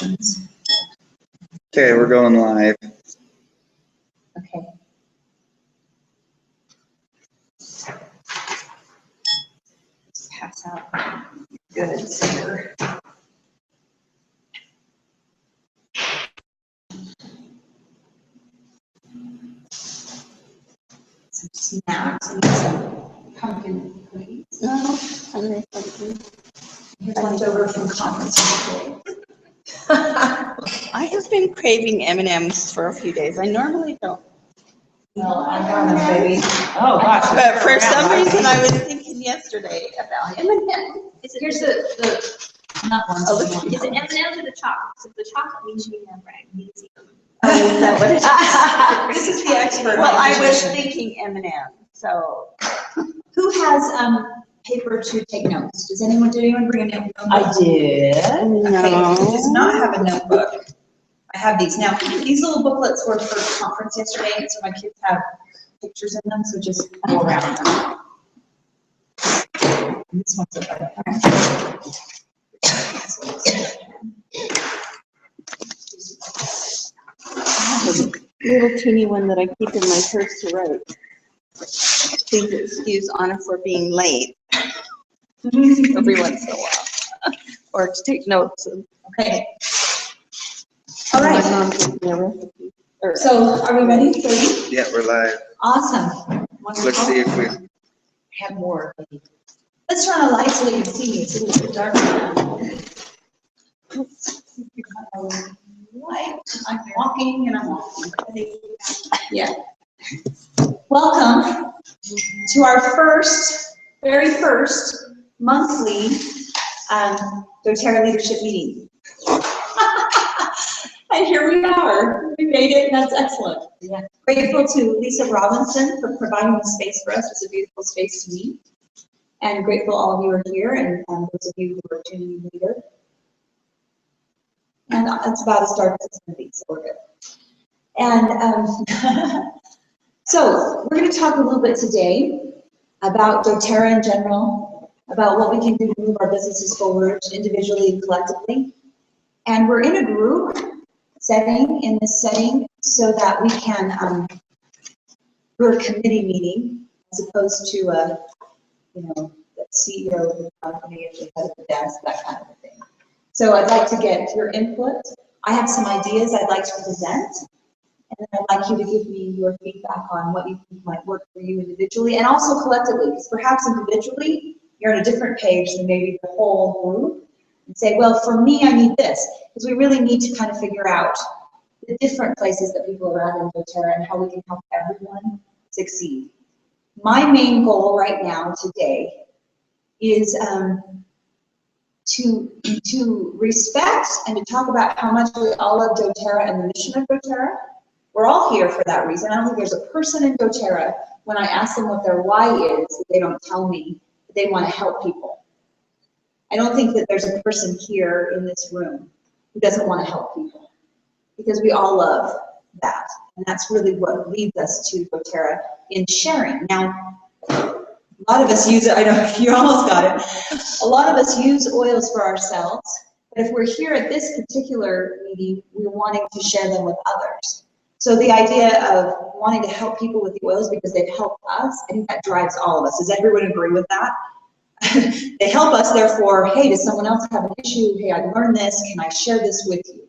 Okay, we're going live. Okay. Just pass out goods here. Some snacks and some pumpkin cookies. No, I'm not pumpkin. Here's leftover from conference today. I have been craving M&Ms for a few days. I normally don't. Well, I got them, baby. Oh, gosh. But for some reason, I was thinking yesterday about M&Ms. Here's the not one. Oh, Is it M&M's or the chocolate? So the chocolate means you can have bread. You can see them. Oh, is that what it is? This is the expert. Well, I was nutrition. thinking M&M, so. Who has paper to take notes? Did anyone bring a notebook? I did. Okay, No. who does not have a notebook? I have these. Now, these little booklets were for conference yesterday, and so my kids have pictures in them, so just go around them. And this one's a I have a little teeny one that I keep in my purse to write. Please excuse Anna for being late every once in a while, or to take notes. Okay. All right. My mom gives me a recipe. Or- So, are we ready? 30? Yeah, we're live. Awesome. Wonderful. Let's see if we, Have more. Let's turn on the light so they can see me. It's a little bit dark now. Light. I'm walking and I'm walking. Yeah. Welcome to our very first monthly doTERRA leadership meeting. And here we are. We made it, and that's excellent. Yeah. Grateful to Lisa Robinson for providing the space for us. It's a beautiful space to meet. And grateful all of you are here, and those of you who are tuning in later. And it's about as dark as it's going to be, so we're good. And so we're going to talk a little bit today about doTERRA in general, about what we can do to move our businesses forward individually and collectively. And we're in a group setting, in this setting, so that we can do a committee meeting as opposed to a, the CEO of the company at the head of the desk, that kind of a thing. So I'd like to get your input. I have some ideas I'd like to present, and then I'd like you to give me your feedback on what you think might work for you individually and also collectively, because perhaps individually you're on a different page than maybe the whole group, and say, well, for me, I need this, because we really need to kind of figure out the different places that people are at in doTERRA and how we can help everyone succeed. My main goal right now today is to respect and to talk about how much we all love doTERRA and the mission of doTERRA. We're all here for that reason. I don't think there's a person in doTERRA, when I ask them what their why is, that they don't tell me that they want to help people. I don't think that there's a person here in this room who doesn't want to help people, because we all love that. And that's really what leads us to doTERRA in sharing. Now, a lot of us use it, I know you almost got it. A lot of us use oils for ourselves, but if we're here at this particular meeting, we're wanting to share them with others. So the idea of wanting to help people with the oils because they've helped us, I think that drives all of us. Does everyone agree with that? They help us, therefore, hey, does someone else have an issue? Hey, I learned this, can I share this with you?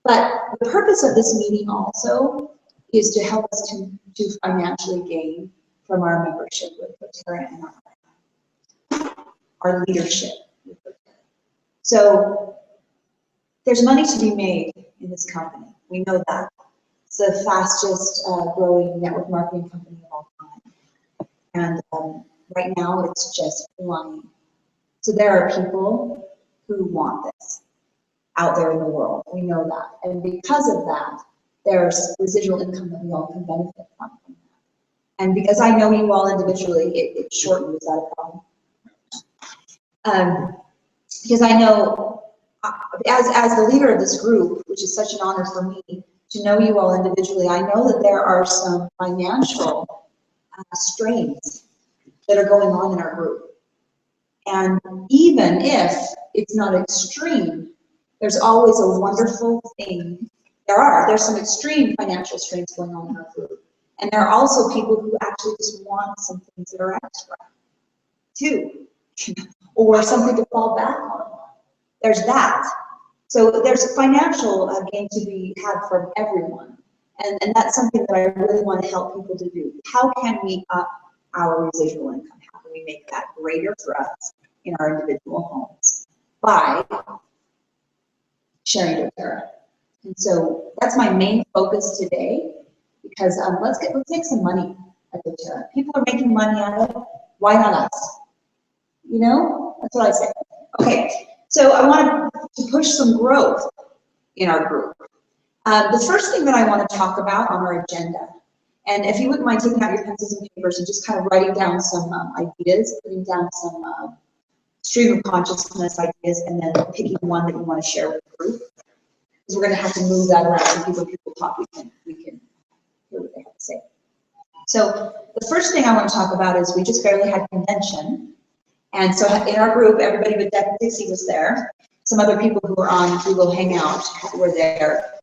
But the purpose of this meeting also is to help us to financially gain from our membership with doTERRA and our leadership with doTERRA. So there's money to be made in this company. We know that. It's the fastest growing network marketing company of all time. And right now it's just flying. So there are people who want this out there in the world. We know that. And because of that, there's residual income that we all can benefit from. And because I know you all individually, it shortens that problem. Because I know, as the leader of this group, which is such an honor for me to know you all individually, I know that there are some financial strains that are going on in our group. And even if it's not extreme, There's always a wonderful thing. There's some extreme financial strains going on in our group. And there are also people who actually just want some things that are extra, too, or something to fall back on. There's that. So there's financial gain to be had from everyone. And that's something that I really want to help people to do. How can we up our residual income? How can we make that greater for us in our individual homes? By sharing doTERRA. And so that's my main focus today, because let's make some money at doTERRA. People are making money out of it. Why not us? You know, that's what I say. Okay, so I want to push some growth in our group. The first thing that I want to talk about on our agenda, and if you wouldn't mind taking out your pencils and papers and just kind of writing down some ideas, putting down some stream of consciousness ideas, and then picking one that you want to share with the group. Because we're going to have to move that around, and people talk, we can hear what they have to say. So the first thing I want to talk about is we just barely had convention. And so in our group, everybody but Dixie was there. Some other people who were on Google Hangout were there.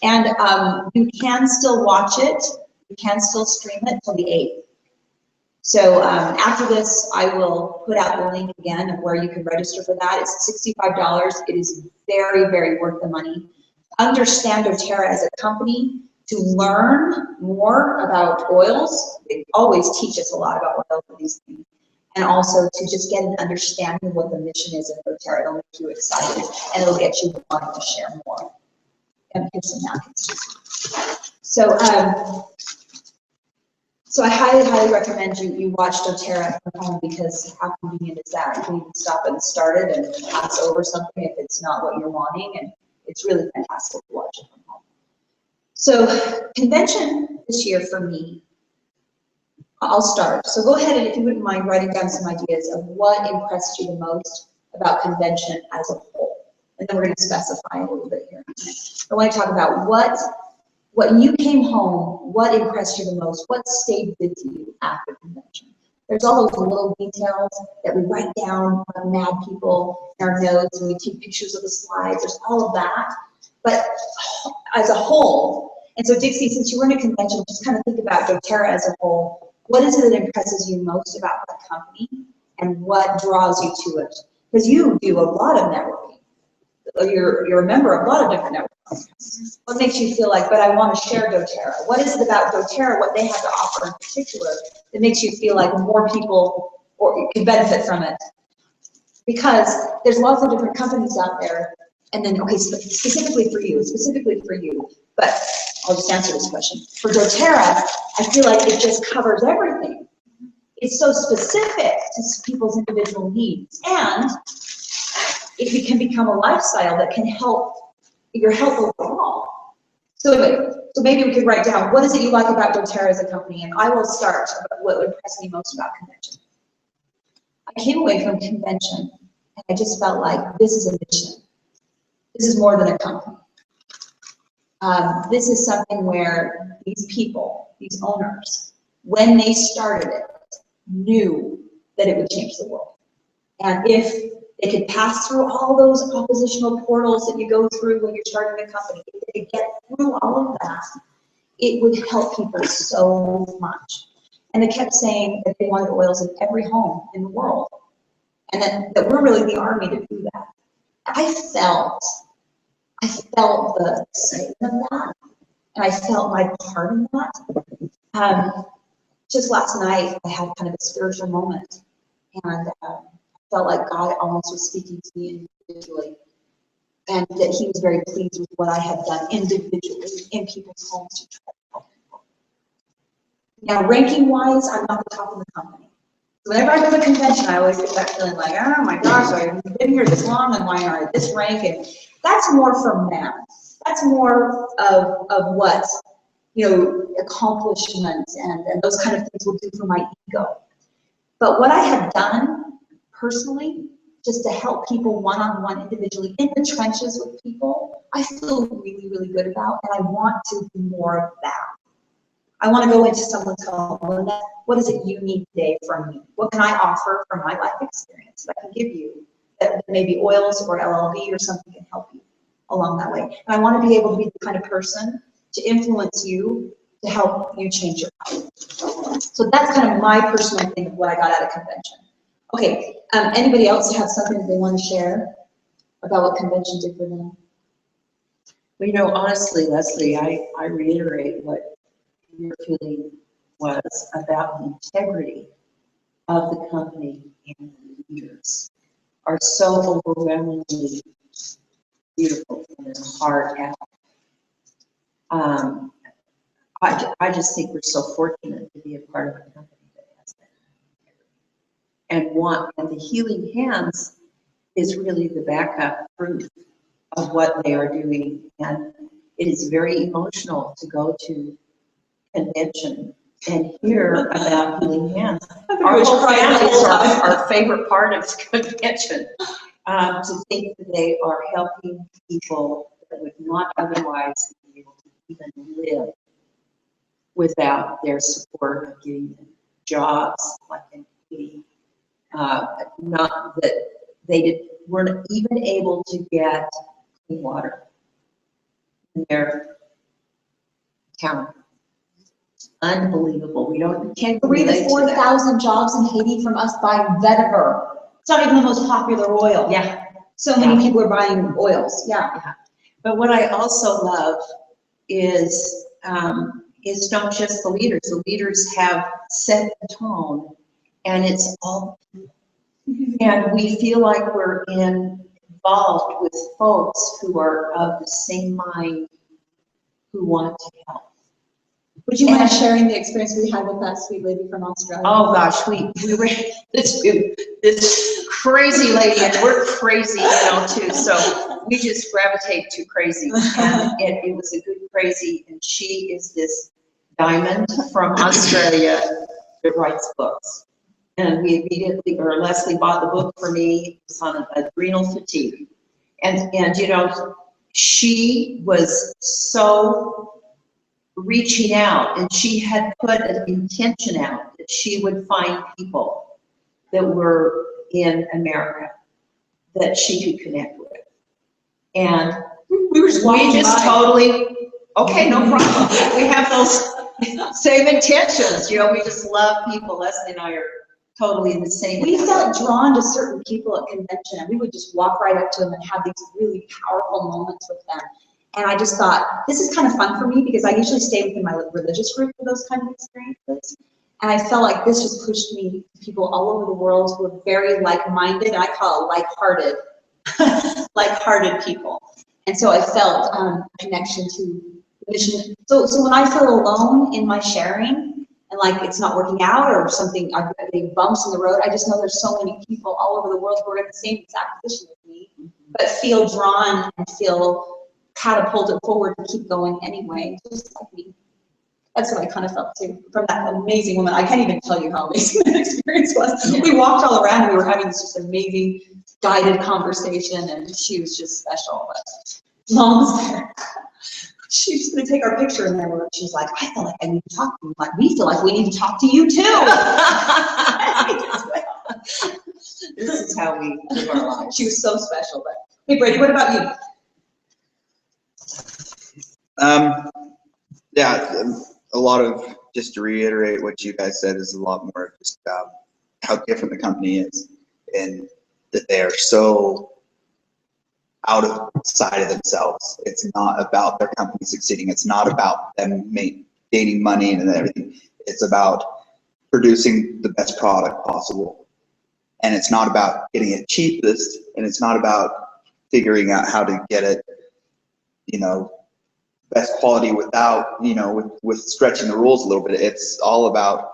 And you can still watch it. You can still stream it till the 8th. So after this, I will put out the link again of where you can register for that. It's $65. It is very, very worth the money. Understand doTERRA as a company, to learn more about oils. They always teach us a lot about oils and these things. And also to just get an understanding of what the mission is of doTERRA. It'll make you excited, and it'll get you wanting to share more. And here's some napkins. So, so I highly, highly recommend you watch doTERRA from home, because how convenient is that? You can even stop and start it and pass over something if it's not what you're wanting, and it's really fantastic to watch it from home. So convention this year for me, I'll start. So go ahead and, if you wouldn't mind, writing down some ideas of what impressed you the most about convention as a whole. And then we're going to specify a little bit here. I want to talk about when you came home, what impressed you the most? What stayed with you after convention? There's all those little details that we write down like mad people in our notes, and we take pictures of the slides. There's all of that. But as a whole, and so Dixie, since you were in a convention, just kind of think about doTERRA as a whole. What is it that impresses you most about the company, and what draws you to it? Because you do a lot of networking. You're a member of a lot of different networks. What makes you feel like, but I want to share doTERRA? What is it about doTERRA, what they have to offer in particular, that makes you feel like more people can benefit from it? Because there's lots of different companies out there, and then, okay, specifically for you, but I'll just answer this question. For doTERRA, I feel like it just covers everything. It's so specific to people's individual needs, and it can become a lifestyle that can help your health overall. So anyway, so maybe we could write down, what is it you like about doTERRA as a company? And I will start with what impressed me most about convention. I came away from convention, and I just felt like this is a mission. This is more than a company. This is something where these people, these owners, when they started it, knew that it would change the world. And if they could pass through all those oppositional portals that you go through when you're starting a company, if they could get through all of that, it would help people so much. And they kept saying that they wanted oils in every home in the world, and that we're really the army to do that. I felt the excitement of that, and I felt my part in that. Just last night, I had kind of a spiritual moment, and felt like God almost was speaking to me individually, and that he was very pleased with what I had done individually in people's homes to try to help people. Now, ranking-wise, I'm not the top of the company. So whenever I go to a convention, I always get that feeling like, oh my gosh, I've been here this long, and why aren't I this rank? And that's more from man. That's more of what, accomplishment and those kind of things will do for my ego. But what I have done personally, just to help people one-on-one individually in the trenches with people, I feel really, really good about, and I want to do more of that. I want to go into someone's home, what is it you need today from me? What can I offer from my life experience that I can give you that maybe oils or LLB or something can help you? along that way. And I want to be able to be the kind of person to influence you, to help you change your life. So that's kind of my personal thing of what I got out of convention. Okay, anybody else have something that they want to share about what convention did for them? Well, you know, honestly, Leslie, I reiterate what your feeling was about the integrity of the company and the leaders are so overwhelmingly beautiful from their heart out. I just think we're so fortunate to be a part of a company that has that. And the Healing Hands is really the backup proof of what they are doing. And it is very emotional to go to convention and hear about Healing Hands. Our whole family is our favorite part of the convention. To think that they are helping people that would not otherwise be able to even live without their support of getting them jobs, like in Haiti. Not that they weren't even able to get clean water in their town. Unbelievable. We can't 3,000 to 4,000 jobs in Haiti from us buying vetiver. It's not even the most popular oil. Yeah. So many people are buying oils. Yeah. But what I also love is not just the leaders. The leaders have set the tone, and it's all, and we feel like we're involved with folks who are of the same mind, who want to help. Would you mind sharing the experience we had with that sweet lady from Australia? Oh gosh, we were this crazy lady, and we're crazy, too. So we just gravitate to crazy, and it was a good crazy. And she is this diamond from Australia that writes books. And we immediately, or Leslie bought the book for me. It's on adrenal fatigue, and she was so reaching out, and she had put an intention out that she would find people that were in America that she could connect with. And we just totally, okay, no problem. We have those same intentions, we just love people. Leslie and I are totally in the same. We felt drawn to certain people at convention, and we would just walk right up to them and have these really powerful moments with them. And I just thought, this is kind of fun for me, because I usually stay within my religious group for those kind of experiences. And I felt like this just pushed me to people all over the world who are very like-minded. I call it like-hearted, like-hearted people. And so I felt a connection to the mission. So when I feel alone in my sharing, and like it's not working out or something, I'm getting bumps in the road, I just know there's so many people all over the world who are in the same exact position with me, but feel drawn and feel catapulted forward to keep going anyway, just like me. That's what I kind of felt too from that amazing woman. I can't even tell you how amazing that experience was. Yeah. We walked all around and we were having this just amazing guided conversation, and she was just special. But Mom's there. She's gonna take our picture, and then she's like, I feel like I need to talk to you. Like, we feel like we need to talk to you too. This is how we live our lives. She was so special. But hey, Brady, what about you? Yeah, a lot of, just to reiterate what you guys said, is a lot more just about how different the company is, and that they are so outside of themselves. It's not about their company succeeding. It's not about them gaining money and everything. It's about producing the best product possible. And it's not about getting it cheapest, and it's not about figuring out how to get it, best quality without, with stretching the rules a little bit. It's all about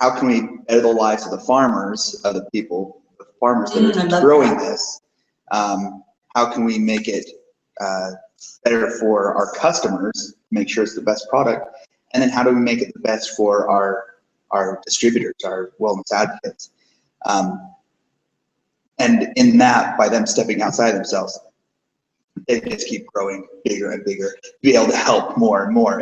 how can we better the lives of the farmers, of the people, the farmers that are growing this. How can we make it better for our customers, make sure it's the best product, and then how do we make it the best for our distributors, our wellness advocates. And in that, by them stepping outside themselves, they just keep growing bigger and bigger, to be able to help more and more.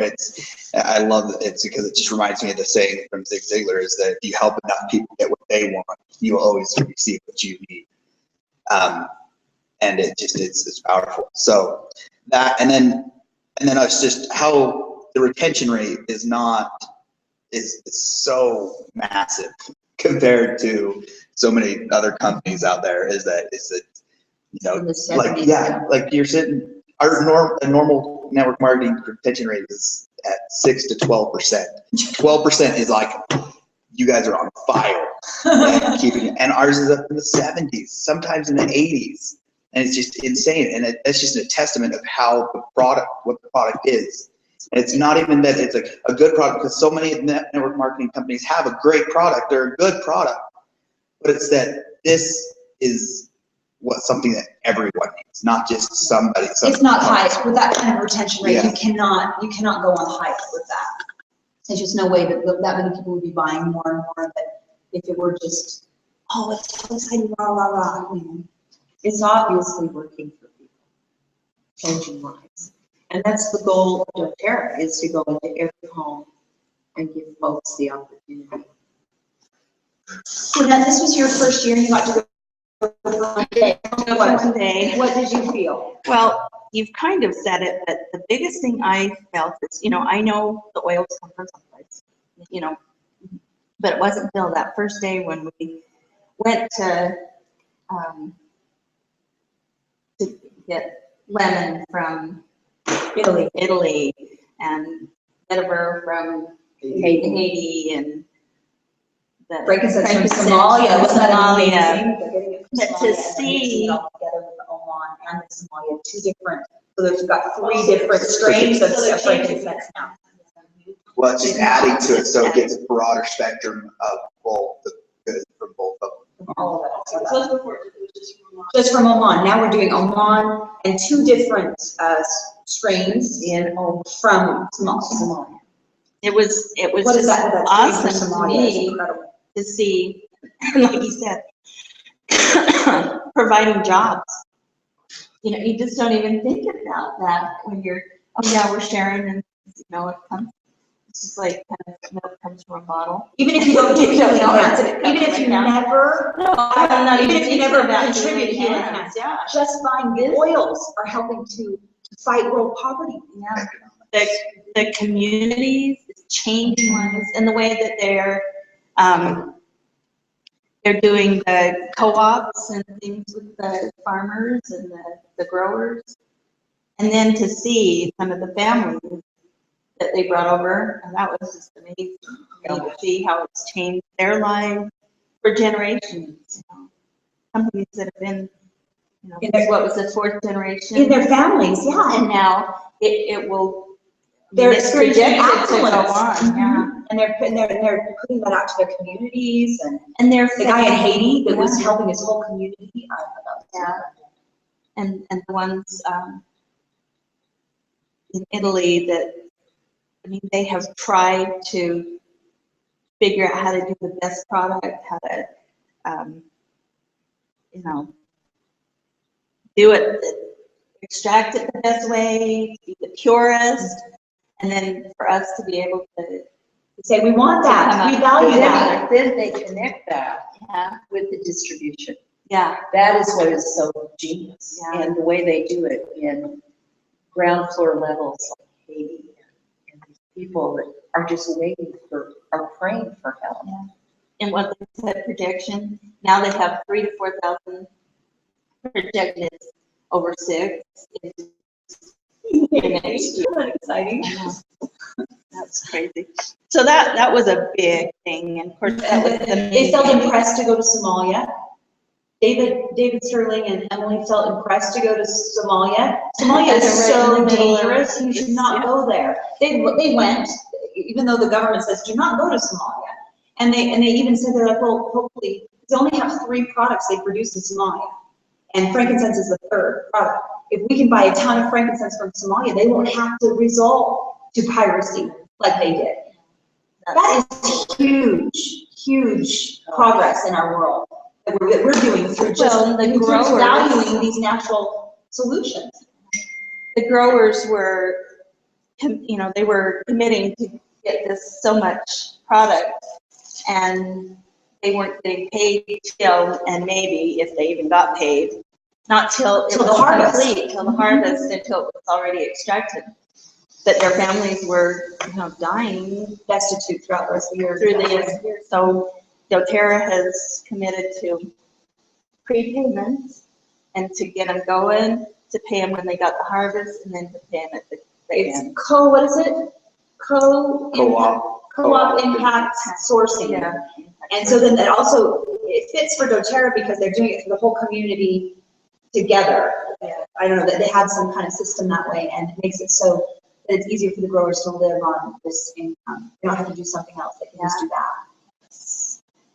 I love it because it just reminds me of the saying from Zig Ziglar, is that if you help enough people get what they want, you will always receive what you need. and it's powerful. So that, and then it's just how the retention rate is so massive compared to so many other companies out there. Is that you know, In the like 70s, yeah, like you're sitting, a normal network marketing retention rate is at 6 to 12%. 12% is like, you guys are on fire and keeping it. And ours is up in the 70s, sometimes in the 80s. And it's just insane. And that's just a testament of how what the product is. And it's not even that it's a good product, because so many network marketing companies have a great product, they're a good product, but it's that this is something that everyone needs, not just somebody. It's not hype. With that kind of retention rate, Yeah. you cannot go on hype with that. There's just no way that many people would be buying more and more. But if it were just, oh, it's so exciting, rah, rah, rah. It's obviously working for people, changing lives. And that's the goal of doTERRA, is to go into every home and give folks the opportunity. So now this was your first year and you got to go for one day. One day. What did you feel? Well, you've kind of said it, but the biggest thing I felt is, I know the oils come from someplace, but it wasn't until that first day when we went to get lemon from Italy, and vetiver from Haiti, and the Frankincense from frankincense Somalia. from Wasn't that Somalia. amazing? They're getting it from But to Somalia, and see- mixing it all together with the Oman and the Somalia, two different. So they've got 3 different strains of frankincense now. Well, it's just adding to it, so it gets a broader spectrum of both the good from both of them. All of it. So before it was just from Just from Oman. Now we're doing Oman and 2 different strains from Somalia. It was What is just that? That's awesome to Somalia. It's me incredible. to see, like you said, providing jobs. You just don't even think about that when you're, oh yeah, we're sharing, and it comes, it's just like kind of milk comes from a bottle. Even if you don't do healing hands, even if you Like that. never, I'm not even if you never thinking about contribute healing healing hands. hands, Yeah. just buying the oils are helping to fight world poverty. Yeah. The communities is changing lives, and the way that they're doing the co-ops and things with the farmers and the growers. And then to see some of the families that they brought over, and that was just amazing to see how it's changed their lives for generations. Companies that have been, what was the 4th generation? In their families, yeah. And now it will. They're it's experiencing projected to go affluence. on, yeah. And they're putting that out to their communities, And they're the guy in Haiti that was Yeah. helping his whole community. Yeah. And the ones in Italy that, they have tried to figure out how to do the best product, how to, do it, extract it the best way, be the purest, and then for us to be able to Say, we want that, we value that. Then they connect that yeah, with the distribution. yeah, That is what is so genius. Yeah. And the way they do it in ground floor levels like Haiti, and these people that are just are praying for help. yeah. And what they said projection, now they have 3,000 to 4,000 projected over 6. Isn't that exciting? That's crazy. So that was a big thing, and of course that was the They felt impressed to go to Somalia. David Sterling and Emily felt impressed to go to Somalia. Somalia is Right so in the middle of dangerous, you should not go there. They went, even though the government says, do not go to Somalia. And they even said, they're like, well, hopefully, they only have 3 products they produce in Somalia. And frankincense is the 3rd product. If we can buy a ton of frankincense from Somalia, they won't have to resort to piracy like they did. That is huge progress in our world that we're doing through just the through growers- valuing these natural solutions. The growers were, they were committing to get this so much product, and they weren't getting paid till, and maybe if they even got paid, Not till it Till the was harvest. complete, till the harvest, until it was already extracted. But their families were, dying Destitute throughout the rest of the year. through the year. So doTERRA has committed to prepayments and to get them going, to pay them when they got the harvest, and then to pay them at the end. It's what is it? Co-op impact sourcing. Yeah. And so then it also, it fits for doTERRA because they're doing it for the whole community together. I don't know, that they have some kind of system that way, and it makes it so that it's easier for the growers to live on this income. They don't have to do something else, they can just do that.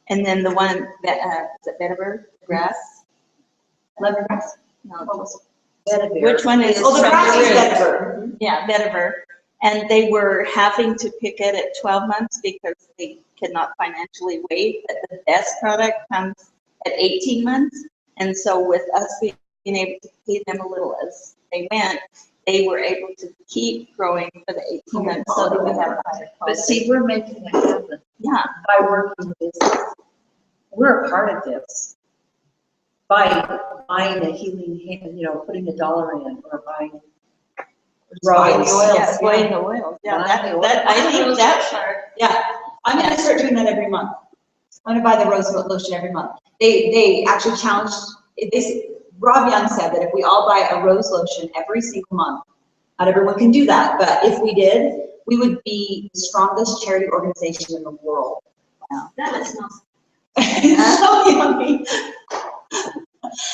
And then the one that, is it vetiver grass? Lemongrass? No, Vetiver. which one is? Oh, the grass is root? vetiver. Yeah, vetiver. And they were having to pick it at 12 months because they could not financially wait. But the best product comes at 18 months. And so with us being able to pay them a little as they went, they were able to keep growing for the 18 months so that we have a higher But quality. see, we're making it happen Yeah, by working with this. We're a part of this. By buying a healing hand, putting $1 in, or buying Buying the oils. yeah, buying the oils. Yeah, Buying the that, I think that part. Yeah, I'm gonna start doing that every month. I'm gonna buy the rose lotion every month. They actually challenged, Rob Young said that if we all buy a rose lotion every single month, not everyone can do that, but if we did, we would be the strongest charity organization in the world. That smells. So yummy.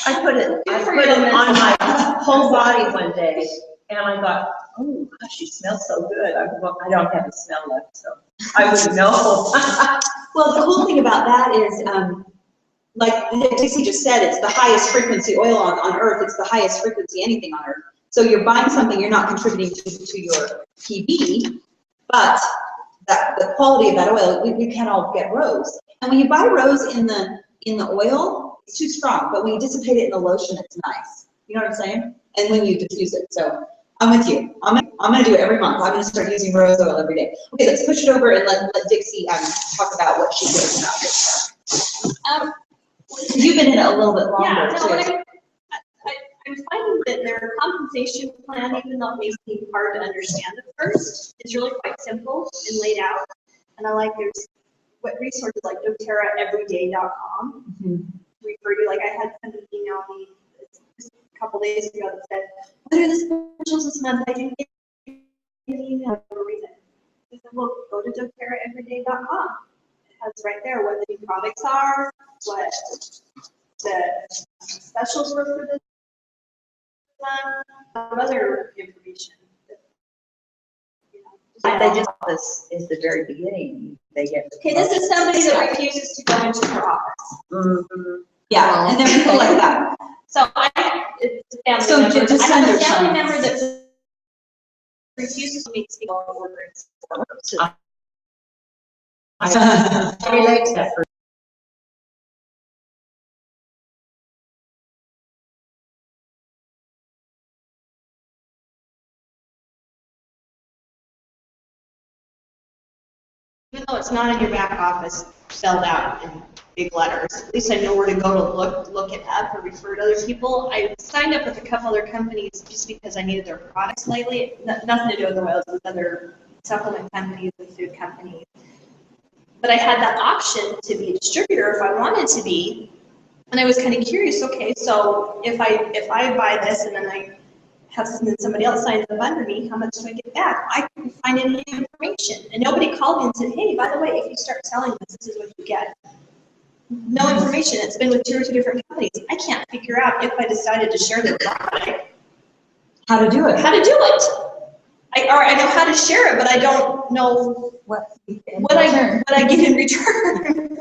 I put it for your on my whole body one day, and I thought, oh gosh, you smell so good. I don't have a smell left, so I wouldn't know. Well, the cool thing about that is, like Dixie just said, it's the highest frequency oil on earth. It's the highest frequency anything on earth. So you're buying something you're not contributing to your PB, but the quality of that oil, we can't all get rose. And when you buy rose in the oil, it's too strong. But when you dissipate it in the lotion, it's nice. You know what I'm saying? And when you diffuse it. So I'm with you. I'm gonna do it every month. I'm gonna start using rose oil every day. Okay, let's push it over and let Dixie talk about what she knows about this. You've been in it a little bit longer Yeah, too. no, I'm finding that their compensation plan, even though it may seem hard to understand at first, is really quite simple and laid out. And I like there's resources like doTERRAeveryday.com refer to. Like I had somebody email me just a couple days ago that said, "What are the specials this month? I didn't get an email for a reason." I said, "Well, go to doTERRAeveryday.com. It has right there what the new products are, what the specials were for this month, other information." They just, this is the very beginning. They get. Okay, this is somebody that refuses to go into her office. Mhm. Yeah, and there are people like that. So it's a family So member. just I have a understand. family member that refuses to meet people on workers. I relate to that. Even though it's not in your back office spelled out in big letters, at least I know where to go to look it up or refer to other people. I signed up with a couple other companies just because I needed their products lately. Nothing to do with the oils, with other supplement companies and food companies. But I had that option to be a distributor if I wanted to be. And I was kind of curious, okay, so if I buy this and then I have somebody else sign up under me, how much do I get back? I couldn't find any information. And nobody called me and said, hey, by the way, if you start selling this is what you get. No information. It's been with 2 or 2 different companies. I can't figure out if I decided to share their product, How to do it. how to do it. I know how to share it, but I don't know what I get in return.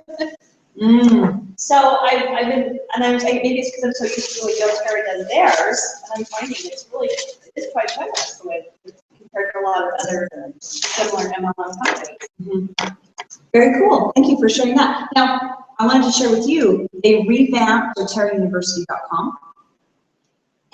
So I've been, and maybe it's because I'm so used to the way doTERRA does theirs, and I'm finding it's quite generous the way compared to a lot of other similar MLM companies. Very cool. Thank you for sharing that. Now, I wanted to share with you, they revamped doTERRAuniversity.com.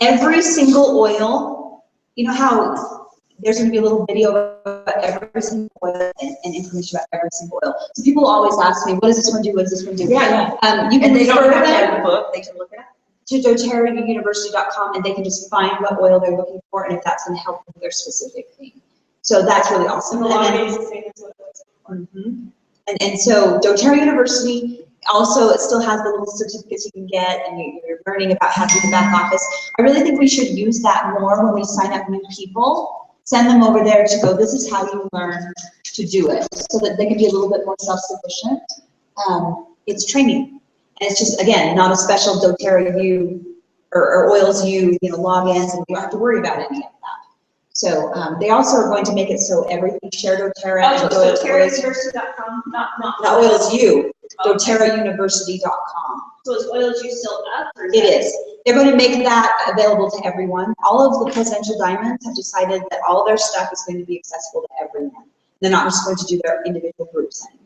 Every single oil, you know how there's going to be a little video about every single oil and information about every single oil. So people always ask me, what does this one do? What does this one do? Yeah. You can And they don't refer have to them. have a book, they can look at it. to doterrauniversity.com and they can just find what oil they're looking for and if that's going to help with their specific thing. So that's really awesome. And the And then- login is the same as what it was before. Mhm. And so doTERRA University also, it still has the little certificates you can get and you're learning about how to do the back office. I really think we should use that more when we sign up new people. Send them over there to go, this is how you learn to do it, so that they can be a little bit more self-sufficient. It's training. And it's just, again, not a special doTERRA U or Oils U, logins, and you don't have to worry about any of that. So they also are going to make it so everything share doTERRA and Oils. doTerrauniversity.com, not Not Oils U, doTerrauniversity.com. So is Oils U still up? Or It is. They're going to make that available to everyone. All of the Presidential Diamonds have decided that all their stuff is going to be accessible to everyone. They're not just going to do their individual groups anymore.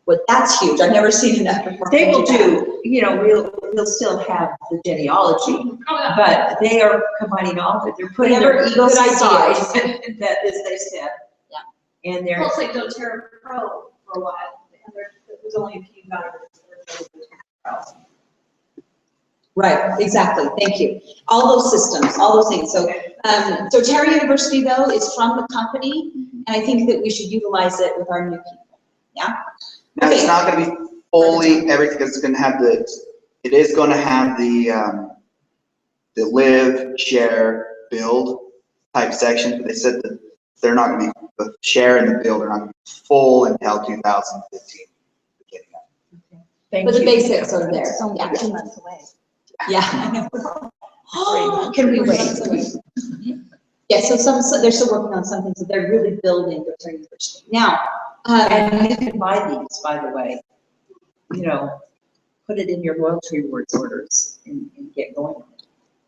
Well, that's huge. I've never seen that before. They will do, we'll still have the genealogy, Oh, yeah. but they are combining all of it. They're putting Whatever their egos good aside, ideas. that, as they said. Yeah. And Well, they're, it's like doTERRA Pro for a while. And there was only a few dollars. Right, exactly. Thank you. All those systems, all those things. So doTERRA University, though, is from the company, and I think that we should utilize it with our new people. Yeah? Now, it's not gonna be fully everything, it's gonna have it is gonna have the live, share, build type section, but they said that they're not gonna be, the share and the build are not gonna be full until 2015. beginning of. thank But the you. basics are there. It's only Yeah. 2 months away. Yeah, I know. Can we wait? Yeah, so they're still working on something, so they're really building doTERRA University. Now, And you can buy these, by the way. Put it in your loyalty rewards orders and get going on it.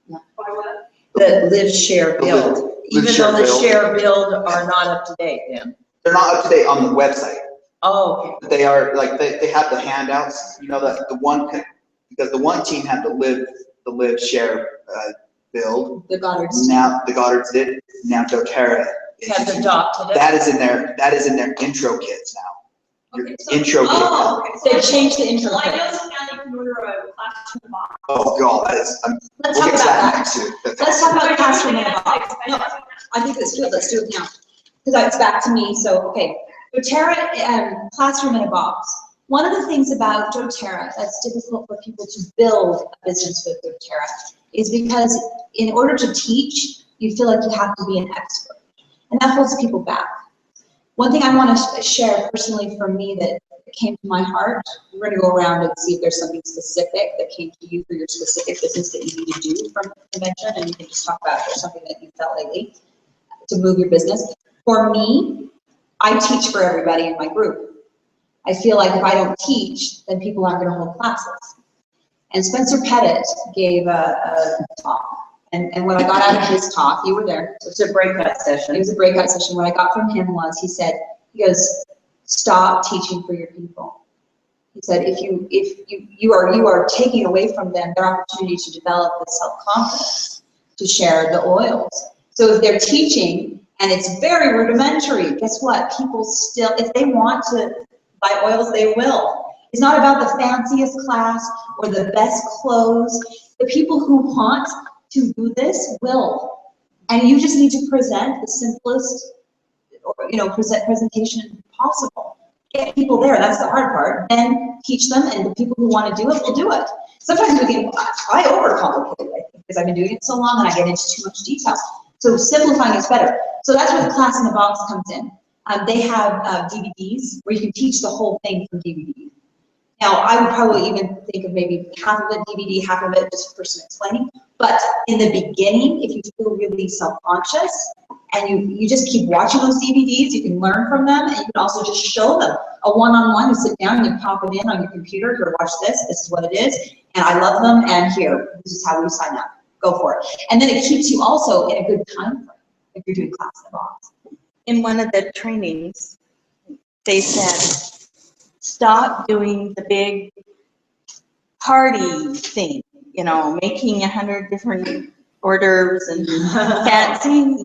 Why what? The live, share, build, Live, even share, though the build. share, build are not up to date then. They're not up to date on the website. Oh, okay. They are, like, they have the handouts, the one, because the one team had the live, share, build. the Goddards. Now, the Goddards did, now doTERRA. Has adopted it. That is in their intro kits now. Your Okay, so- intro kit. Oh, okay. They changed the intro. Well, I know kit. some county can order a classroom box. Oh, God, that is, Let's we'll talk get to about that that. next too. That's Let's awesome. talk about classroom in a box. No, I think it's good. Let's do it now. Because it's back to me. So, okay. doTERRA classroom in a box. One of the things about doTERRA that's difficult for people to build a business with doTERRA is because in order to teach, you feel like you have to be an expert. And that holds people back. One thing I want to share personally for me that came to my heart, we're going to go around and see if there's something specific that came to you for your specific business that you need to do from the convention, and you can just talk about if there's something that you felt lately to move your business. For me, I teach for everybody in my group. I feel like if I don't teach, then people aren't going to hold classes. And Spencer Pettit gave a talk. And what I got out of his talk, you were there. It's a breakout session. It was a breakout session. What I got from him was, he goes, stop teaching for your people. He said, if you are taking away from them their opportunity to develop the self-confidence to share the oils. So if they're teaching and it's very rudimentary, guess what? People still, if they want to buy oils, they will. It's not about the fanciest class or the best clothes. The people who want to do this will. And you just need to present the simplest presentation possible. Get people there, that's the hard part. Then teach them, and the people who want to do it will do it. Sometimes I overcomplicate it because I've been doing it so long and I get into too much detail. So simplifying is better. So that's where the class in the box comes in. They have DVDs where you can teach the whole thing from DVD. Now, I would probably even think of maybe half of it DVD, half of it just person explaining. But in the beginning, if you feel really self-conscious and you just keep watching those DVDs, you can learn from them, and you can also just show them a one-on-one. You sit down and you pop it in on your computer. Here, watch this. This is what it is, and I love them. And here, this is how we sign up. Go for it. And then it keeps you also in a good time frame if you're doing class in the box. In one of the trainings, they said, stop doing the big party thing, making 100 different orders and fancy,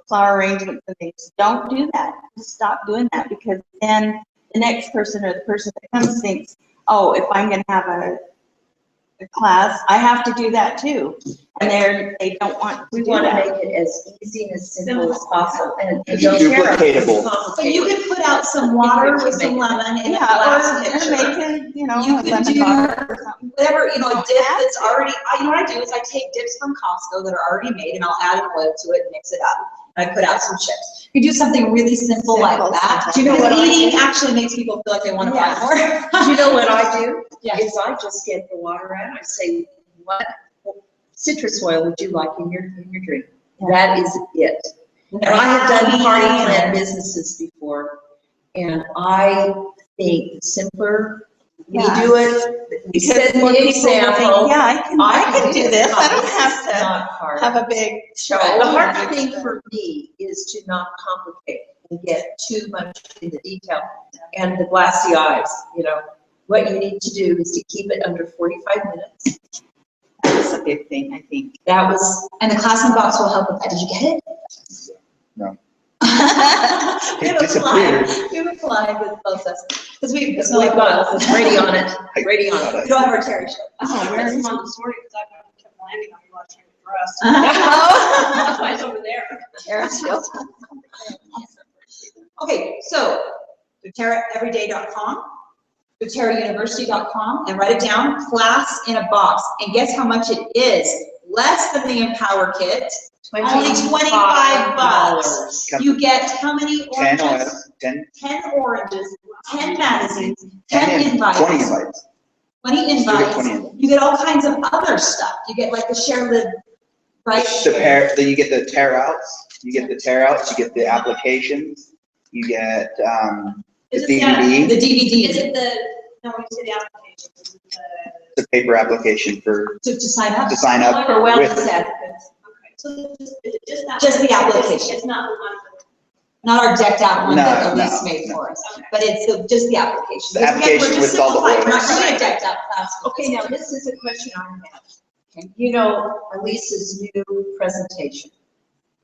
flower arrangements and things. Don't do that. Just stop doing that, because then the next person or the person that comes thinks, oh, if I'm going to have the class, I have to do that too. And they don't want to We do want to that. make it as easy and as simple as possible. And It's doTERRA is duplicatable. So you complicated. could put out some water with some lemon in a Yeah, glass or pitcher. make it, You a could lemon do bar or something. whatever, a dip Add that's to. already, what I do is I take dips from Costco that are already made and I'll add an oil to it and mix it up. And I put out some chips. You do something really simple like Simple, that. simple. Do you know what I Eating do? actually makes people feel like they want to buy Yeah. more. Do you know what I do? Yeah. Is I just get the water out. I say, what citrus oil would you like in your drink? That is it. And I have done party plan businesses before, and I think the simpler we Yeah. do it, we Because set more the people will think, example. yeah, I can do this. I don't have It's to not hard. have a big show. The hard thing for me is to not complicate and get too much into detail and the glassy eyes, What you need to do is to keep it under 45 minutes. That's a big thing, I think. That was, And the class in the box will help with that. Did you get it? No. We have It a slide, disappeared. we have a slide with both us, because we, it's like, well, it's ready on it, ready on We it. don't have our Terry show. I where put is some on this morning because I kept landing on me while I was trying to dress. That's why it's over there. Okay, so doTERRAeveryday.com, doTERRAuniversity.com, and write it down, class in a box. And guess how much it is? Less than the Empower Kit, only 25 bucks. You get how many 10 oranges? oils, 10, 10 oranges, 10 magazines, 10 10 and invites. 20 invites. 20 You get invites. 20 invites. You get all kinds of other stuff. You get like the share lid, right? Then you get the tear outs, you get the applications, you get, the Is it the- DVD, The DVD Is it no, when you say the application, is it the paper application for, to sign up. to sign up For wellness with, advocates. okay, so is it just that? Just the application. It's not the one. Not our decked out one that No, Elise no, made no. for us, Okay. but it's just the application. The Because again, we're application just with all the simplifying. We're not oils. doing a decked out class. Okay, now this is a question I have. Okay. Elisa's new presentation,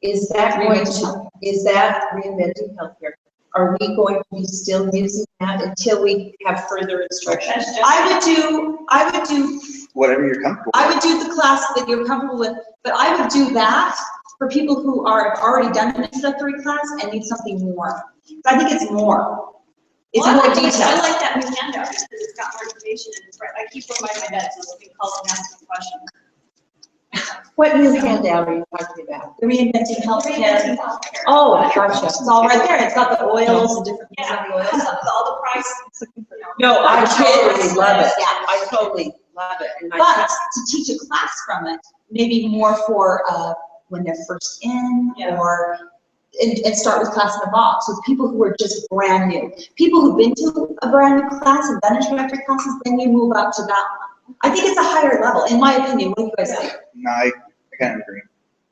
is that reinventing healthcare? Are we going to be still using that until we have further instructions? I would do whatever you're comfortable with. I would do the class that you're comfortable with, but I would do that for people who have already done an introductory class and need something more. I think it's more. It's Well, more I like detailed. that new handout because it's got more information and it's right. I keep one by my bed so we can call and ask them questions. What new handout are you talking about? The reinventing healthcare. Healthcare. Oh, gotcha. It's all right there. It's got the oils, the different things Yeah, on the oils. all the prices. No, I For totally kids. love it. Yeah. I totally love it. And But to teach a class from it, maybe more for when they're first in, Yeah. or and start with class in a box with people who are just brand new. People who've been to a brand new class and done introductory classes, then you move up to that one. I think it's a higher level, in my opinion. What do you guys think? No, I kind of agree.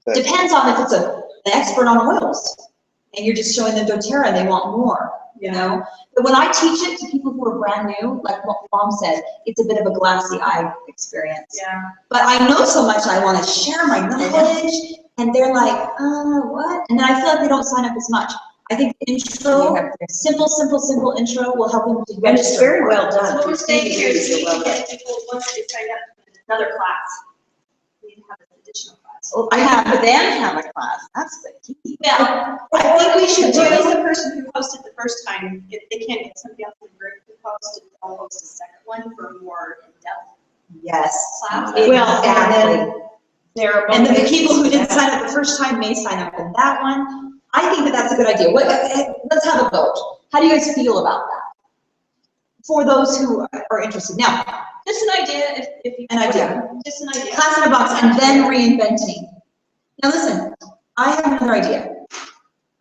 But Depends on if it's an expert on oils and you're just showing them doTERRA and they want more, you know? But when I teach it to people who are brand new, like what Mom said, it's a bit of a glassy eye experience. Yeah. But I know so much, I want to share my knowledge, and they're like, what? And then I feel like they don't sign up as much. I think intro, simple intro will help them to And it's register. very well done. So what we're saying here is we Well can done. get people, once they sign up for another class, we can have an additional class. I have them have a class, that's the key. Yeah, I think we should Or at least do, the person who hosted the first time, if they can't get somebody else in the group to host, they'll host a second one for a more in-depth yes. class. Well, and then there are. And then the people who didn't sign up the first time may sign up in that one. I think that that's a good idea. Let's have a vote. How do you guys feel about that? For those who are interested. Now, Just an idea, if you. An idea. Just an idea. class in a box and then reinventing. Now listen, I have another idea.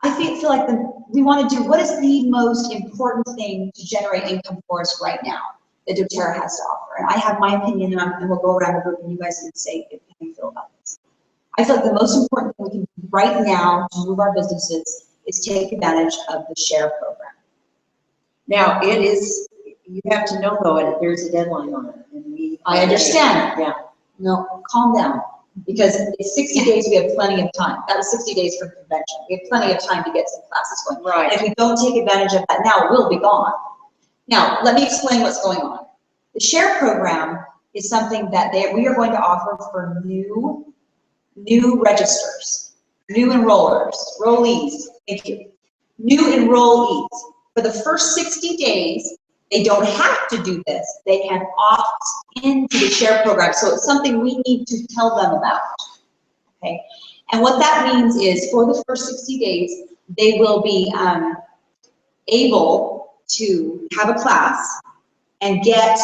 I feel like we want to do, what is the most important thing to generate income for us right now that doTERRA has to offer? And I have my opinion, and we'll go around the group and you guys can say how you feel about this. I feel like the most important thing we can do right now to move our businesses is take advantage of the SHARE program. Now, it is, you have to know though, there's a deadline on it. And I understand. Yeah. No, calm down, because it's 60 days, we have plenty of time. That was 60 days from convention. We have plenty of time to get some classes going. Right. And if we don't take advantage of that now, we'll be gone. Now, let me explain what's going on. The SHARE program is something that we are going to offer for new registers, new enrollees, thank you. New enrollees. For the first 60 days, they don't have to do this. They can opt into the share program. So it's something we need to tell them about, okay? And what that means is for the first 60 days, they will be able to have a class and get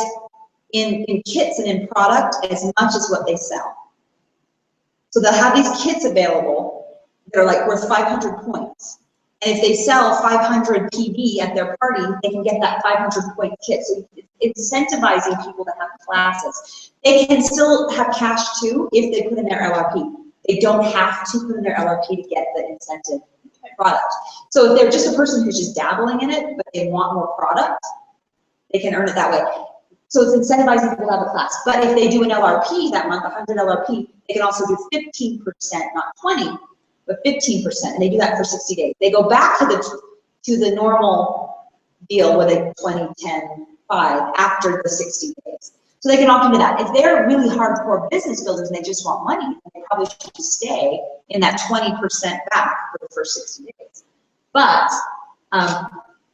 in kits and in product as much as what they sell. So they'll have these kits available that are like worth 500 points. And if they sell 500 PV at their party, they can get that 500 point kit. So it's incentivizing people to have classes. They can still have cash too if they put in their LRP. They don't have to put in their LRP to get the incentive product. So if they're just a person who's just dabbling in it, but they want more product, they can earn it that way. So it's incentivizing people to have a class. But if they do an LRP that month, 100 LRP, they can also do 15%, not 20, but 15%, and they do that for 60 days. They go back to the normal deal with a 20, 10, 5 after the 60 days. So they can opt into that. If they're really hardcore business builders and they just want money, they probably should just stay in that 20% back for the first 60 days. But,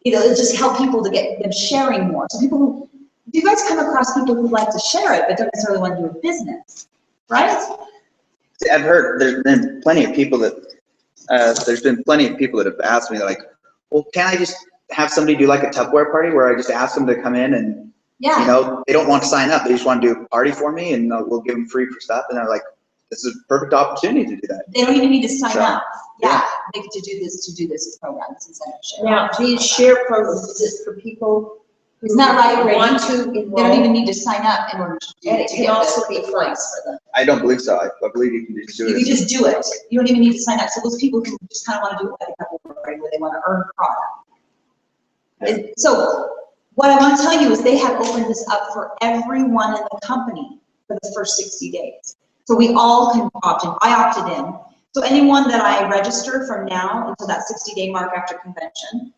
you know, it just help people to get them sharing more. So people who, do you guys come across people who like to share it but don't necessarily want to do a business, right? I've heard there's been plenty of people that have asked me like, well, can I just have somebody do like a Tupperware party where I just ask them to come in and, Yeah. you know, they don't want to sign up. They just want to do a party for me and we'll give them free for stuff. And they're like, this is a perfect opportunity to do that. They don't even need to sign So, up. Yeah, yeah. they get to do this program, this incentive share. Now, these share programs, is it for people who Isn't that right, Brady? want to They don't enroll? even need to sign up in order to do And it. it can also be flex for them. I don't believe so. I believe you can just do You can it. just do it. You don't even need to sign up. So those people who just kind of want to do it like a couple of where they want to earn product. So what I want to tell you is they have opened this up for everyone in the company for the first 60 days. So we all can opt in. I opted in. So anyone that I register from now until that 60-day mark after convention,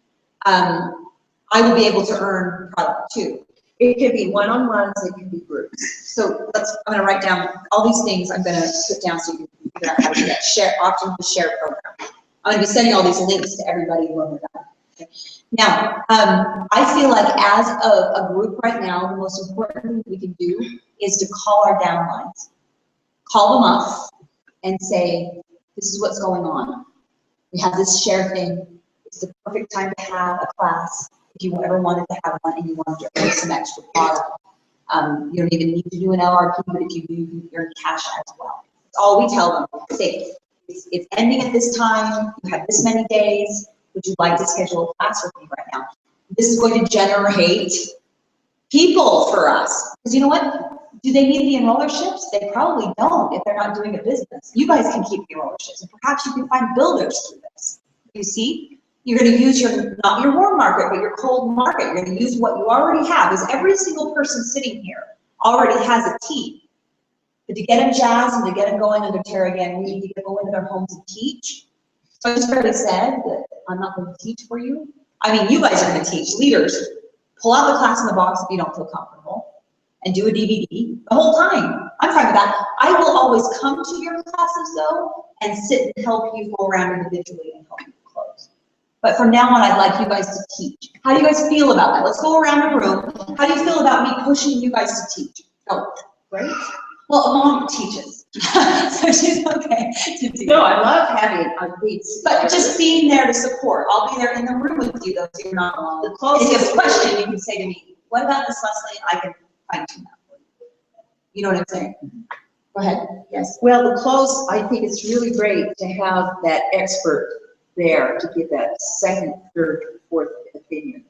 I will be able to earn product too. It can be one-on-ones, it can be groups. So I'm gonna write down all these things I'm gonna put down so you can figure out how to do that. Opt into the share program. I'm gonna be sending all these links to everybody when we're done. Okay. Now, I feel like as a group right now, the most important thing we can do is to call our downlines. Call them up and say, this is what's going on. We have this share thing. It's the perfect time to have a class. If you ever wanted to have one and you wanted to earn some extra product, you don't even need to do an LRP, but if you do, you can earn cash as well. That's all we tell them. Say, it's ending at this time. You have this many days. Would you like to schedule a class with me right now? This is going to generate people for us. Because you know what? Do they need the enrollerships? They probably don't if they're not doing a business. You guys can keep the enrollerships, and perhaps you can find builders through this. You see? You're going to use not your warm market, but your cold market. You're going to use what you already have, because every single person sitting here already has a team. But to get them jazzed and to get them going under Terra again, we need to go into their homes and teach. So I just already said that I'm not going to teach for you. I mean, you guys are going to teach. Leaders, pull out the class in the box if you don't feel comfortable and do a DVD the whole time. I'm fine with that. I will always come to your classes though and sit and help you go around individually and help you close. But from now on, I'd like you guys to teach. How do you guys feel about that? Let's go around the room. How do you feel about me pushing you guys to teach? Oh, great. Well, Mom teaches, so she's okay to do. No, I love having a lead. But just being there to support. I'll be there in the room with you though, so you're not alone. The If closest you have a question, you can say to me, what about this, Leslie? I can fine tune that for you. You know what I'm saying? Go ahead, yes. Well, the close, I think it's really great to have that expert there to give that second, third, fourth opinion.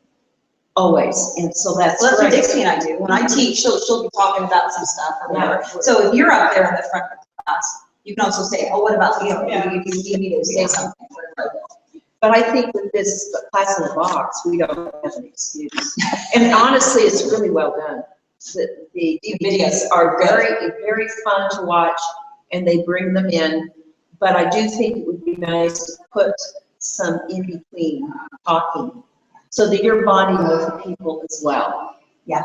Always, and so that's Well, that's what great. Dixie and I do. When I teach, she'll be talking about some stuff or whatever. Yeah. So if you're up there in the front of the class, you can also say, oh, what about, you know, if you need me to say something, whatever I will. But I think with this class in the box, we don't have an excuse. And honestly, it's really well done. The DVDs are very, very fun to watch, and they bring them in. But I do think it would be nice to put some in between talking, so that you're bonding with people as well. Yeah.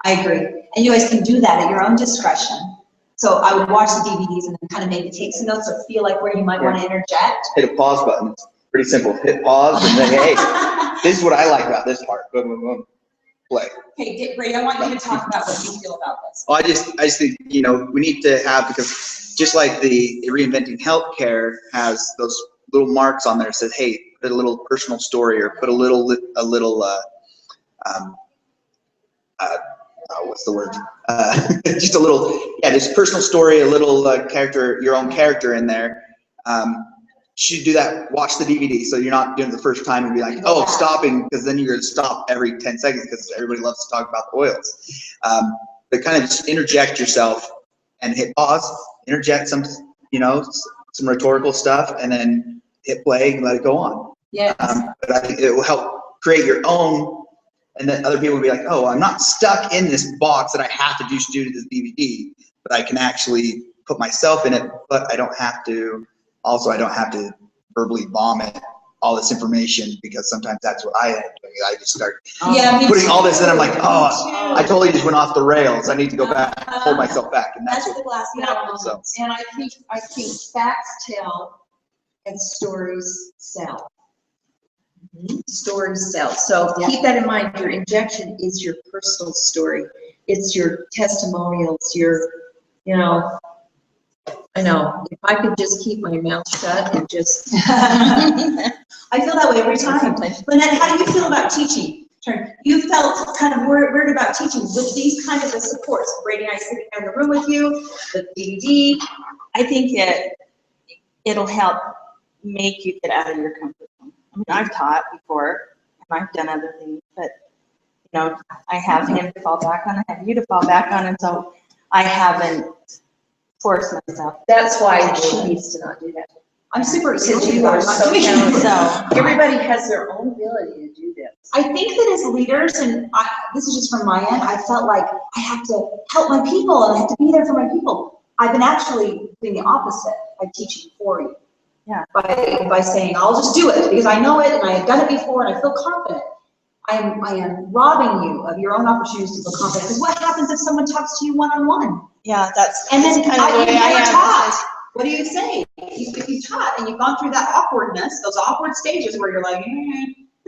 I agree. And you guys can do that at your own discretion. So I would watch the DVDs and then kind of maybe take some notes or feel like where you might want to interject. Hit a pause button. It's pretty simple. Hit pause and then, hey, this is what I like about this part. Boom, boom, boom. Play. Okay, Brady, I want you to talk about what you feel about this. Well, I just think, you know, we need to have, because just like the Reinventing Healthcare has those little marks on there that says, hey, put a little personal story, or put a little what's the word? Just a little, just personal story, a little character, your own character in there. You should do that. Watch the DVD, so you're not doing it the first time and be like, oh, stopping, because then you're going to stop every 10 seconds because everybody loves to talk about the oils. But kind of just interject yourself and hit pause, interject some, you know, some rhetorical stuff, and then hit play and let it go on. Yes. But I think it will help create your own, and then other people will be like, oh, I'm not stuck in this box that I have to just do to this DVD, but I can actually put myself in it, but I don't have to. Also, I don't have to verbally vomit all this information, because sometimes that's what I end up doing. I just start putting all this in. I'm like, oh, I totally just went off the rails. I need to go back, hold myself back. And that's That's the glass so. And I think facts tell and stories sell. Stories sell. So keep that in mind. Your injection is your personal story. It's your testimonials, your, you know, I know, if I could just keep my mouth shut and just. I feel that way every time. Lynette, how do you feel about teaching? You felt kind of weird about teaching with these kind of the supports. Brady and I sitting in the room with you, the DVD. I think it'll help make you get out of your comfort zone. I mean, I've taught before, and I've done other things, but, you know, I have him to fall back on, I have you to fall back on, and so I haven't forced myself. That's why she needs to not do that. I'm super Because excited you about are so doing it. talented. So Everybody has their own ability to do this. I think that as leaders, and this is just from my end, I felt like I have to help my people and I have to be there for my people. I've been actually doing the opposite by teaching for you. Yeah. By saying, I'll just do it because I know it and I have done it before and I feel confident. I am robbing you of your own opportunities to feel confident. Because what happens if someone talks to you one-on-one? yeah, that's And then kind of the way I I am. taught. What do you say? If you taught and you've gone through that awkwardness, those awkward stages where you're like,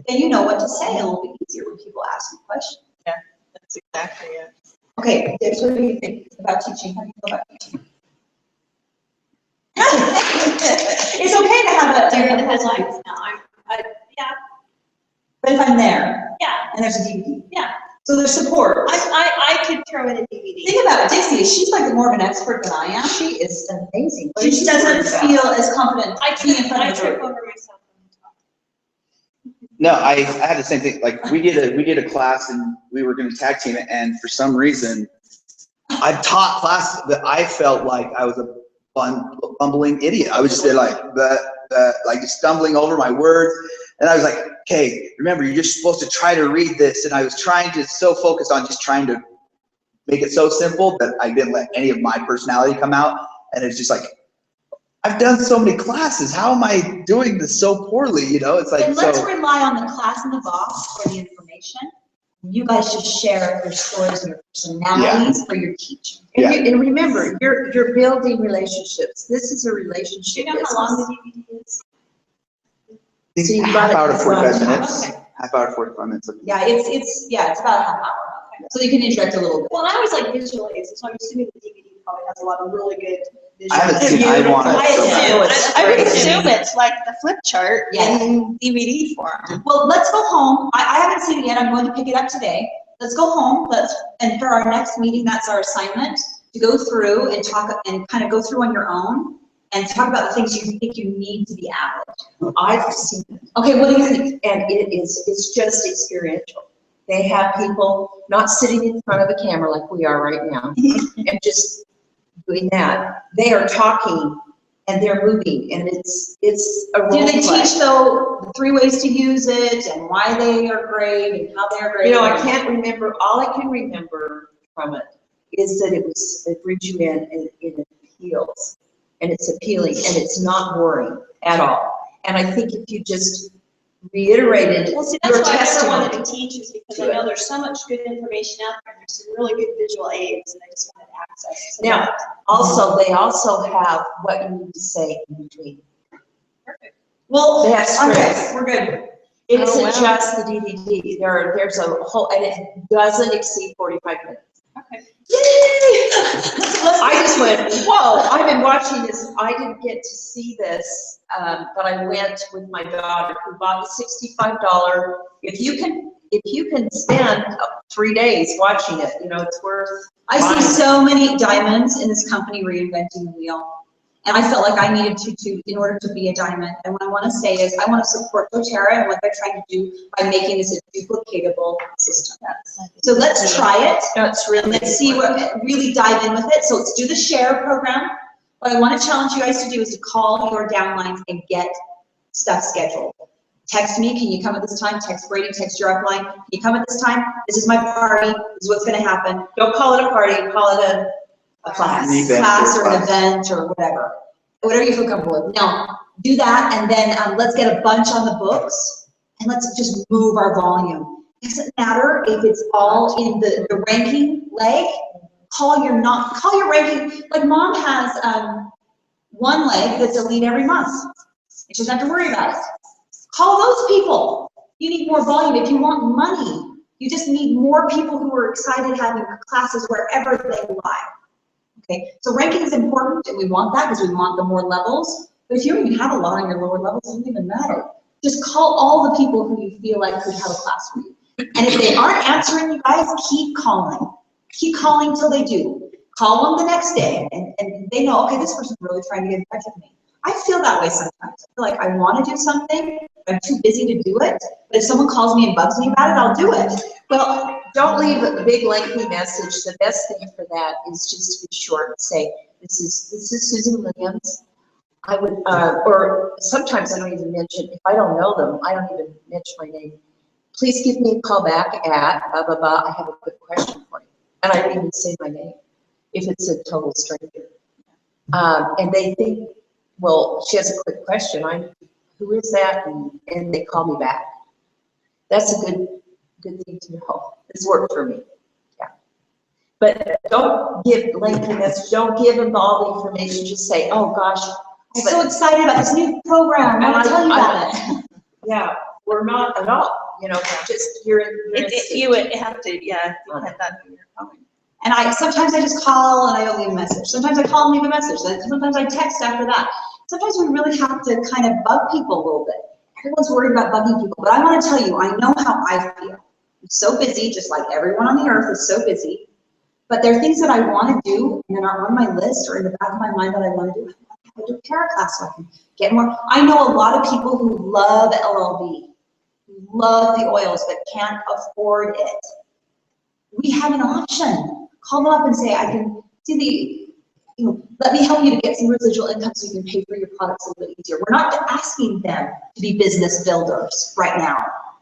then you know what to say a little bit easier when people ask you questions. Yeah, that's exactly it. Okay, Dibs, what do you think about teaching? How do you feel about teaching? It's okay to have Deer in the a, headlights. No, yeah, but if I'm there yeah, and there's a DVD, yeah. so there's support. I could throw in a DVD. Think about it, Dixie, she's like more of an expert than I am. She is amazing. What She is just doesn't worried about? feel as confident being in front of the trip group. over myself when I talk. No, I had the same thing. Like we did a class and we were going to tag team it, and for some reason, I taught class, but I felt like I was a bumbling idiot. I was just there like like stumbling over my words, and I was like, okay, remember, you're just supposed to try to read this, and I was trying to so focus on just trying to make it so simple that I didn't let any of my personality come out, and it's just like, I've done so many classes. How am I doing this so poorly? You know, it's like, And let's so. rely on the class in the box for the information. You guys just share your stories and your personalities for your teaching. Yeah. And remember, you're building relationships. This is a relationship. Do you know how long the DVD is? So you've Half got hour to it- 45 minutes. Okay. Half hour to 45 minutes. Yeah, it's about a half hour. So you can interject a little bit. Well, I always like visual aids, so I'm assuming the DVD probably has a lot of really good visual. I haven't seen. I want I it so bad. assume, I would assume it's like the flip chart Yes. in DVD form. Well, let's go home. I haven't seen it yet. I'm going to pick it up today. Let's go home. And for our next meeting, that's our assignment, to go through and talk and kind of go through on your own and talk about the things you think you need to be added. I've seen it. Okay, what do you think? And it's just experiential. They have people not sitting in front of a camera like we are right now and just doing that. They are talking and they're moving, and it's a role Do they play. teach though the 3 ways to use it and why they are great and how they are great? You know, I can't remember, all I can remember from it is that it brings you in and it appeals. And it's appealing and it's not boring at all. And I think if you just reiterated Well, see, your that's why I never testimony. wanted to teach, is because I know there's so much good information out there, and there's some really good visual aids, and I just wanted access to Now, that. also, they also have what you need to say in between. Perfect. Well, They have okay, scripts. we're good. It Oh, isn't wow. just the DVD. There's a whole, and it doesn't exceed 45 minutes. Okay. I just went, whoa, I've been watching this. I didn't get to see this, but I went with my daughter who bought the $65. If you can spend 3 days watching it, you know, it's worth. I buying. see so many diamonds in this company reinventing the wheel. And I felt like I needed to in order to be a diamond. And what I want to say is I want to support doTERRA and what they're trying to do by making this a duplicatable system. So let's try it. That's really. And let's see what, really dive in with it. So let's do the share program. What I want to challenge you guys to do is to call your downlines and get stuff scheduled. Text me, can you come at this time? Text Brady, text your upline. Can you come at this time? This is my party. This is what's going to happen. Don't call it a party, call it a class, An event class or or an class. event or whatever. Whatever you feel comfortable with. Now, do that and then let's get a bunch on the books and let's just move our volume. It doesn't matter if it's all in the ranking leg. Call your ranking. Like mom has one leg that's a lead every month. She doesn't have to worry about it. Call those people. You need more volume. If you want money, you just need more people who are excited having classes wherever they lie. Okay, so ranking is important, and we want that because we want the more levels. But if you don't even have a lot on your lower levels, it doesn't even matter. Just call all the people who you feel like could have a class for you. And if they aren't answering you guys, keep calling. Keep calling till they do. Call them the next day, and they know, okay, this person's really trying to get in touch with me. I feel that way sometimes. I feel like I want to do something, but I'm too busy to do it. But if someone calls me and bugs me about it, I'll do it. Well, don't leave a big lengthy message. The best thing for that is just to be short and say, this is Susan Williams. I would, or sometimes I don't even mention, if I don't know them, I don't even mention my name. Please give me a call back at blah, blah, blah. I have a quick question for you. And I don't even say my name if it's a total stranger. And they think, well, she has a quick question. Who is that? And they call me back. That's a good thing to know. It's worked for me. Yeah. But don't give lengthy message. Don't give them all the information. Just say, oh gosh. I'm so excited about this new program. I want to tell you about it. Yeah, we're not at all. You know, just you're in. You would have to, yeah, depend on who you're calling. And sometimes I just call and I don't leave a message. Sometimes I call and leave a message. Sometimes I text after that. Sometimes we really have to kind of bug people a little bit. Everyone's worried about bugging people, but I want to tell you, I know how I feel. I'm so busy, just like everyone on the earth is so busy. But there are things that I want to do and that are on my list or in the back of my mind that I want to do. I want to do a doTERRA class so I can get more. I know a lot of people who love LLB, who love the oils but can't afford it. We have an option. Call them up and say, I can see let me help you to get some residual income so you can pay for your products a little bit easier. We're not asking them to be business builders right now.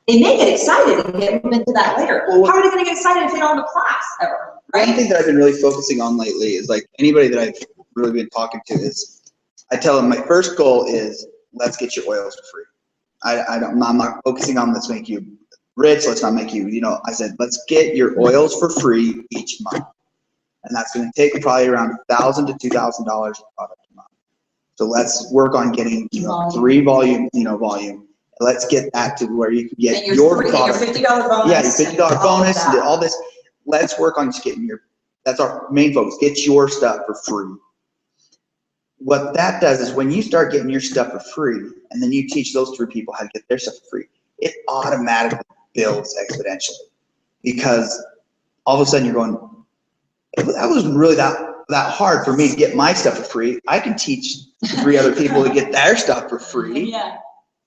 They may get excited and get into that later. Well, how are they going to get excited if they don't have a class ever? Right? One thing that I've been really focusing on lately is like anybody that I've really been talking to is I tell them my first goal is let's get your oils for free. I'm not focusing on let's make you rich, let's not make you, I said, let's get your oils for free each month. And that's going to take probably around $1,000 to $2,000 of product a month. So let's work on getting 3 volume. Let's get that to where you can get your product. Your $50 bonus. Yeah, your $50 bonus and all this. Let's work on just getting that's our main focus. Get your stuff for free. What that does is when you start getting your stuff for free, and then you teach those 3 people how to get their stuff for free, it automatically builds exponentially. Because all of a sudden you're going, that wasn't really that hard for me to get my stuff for free. I can teach 3 other people to get their stuff for free. Yeah.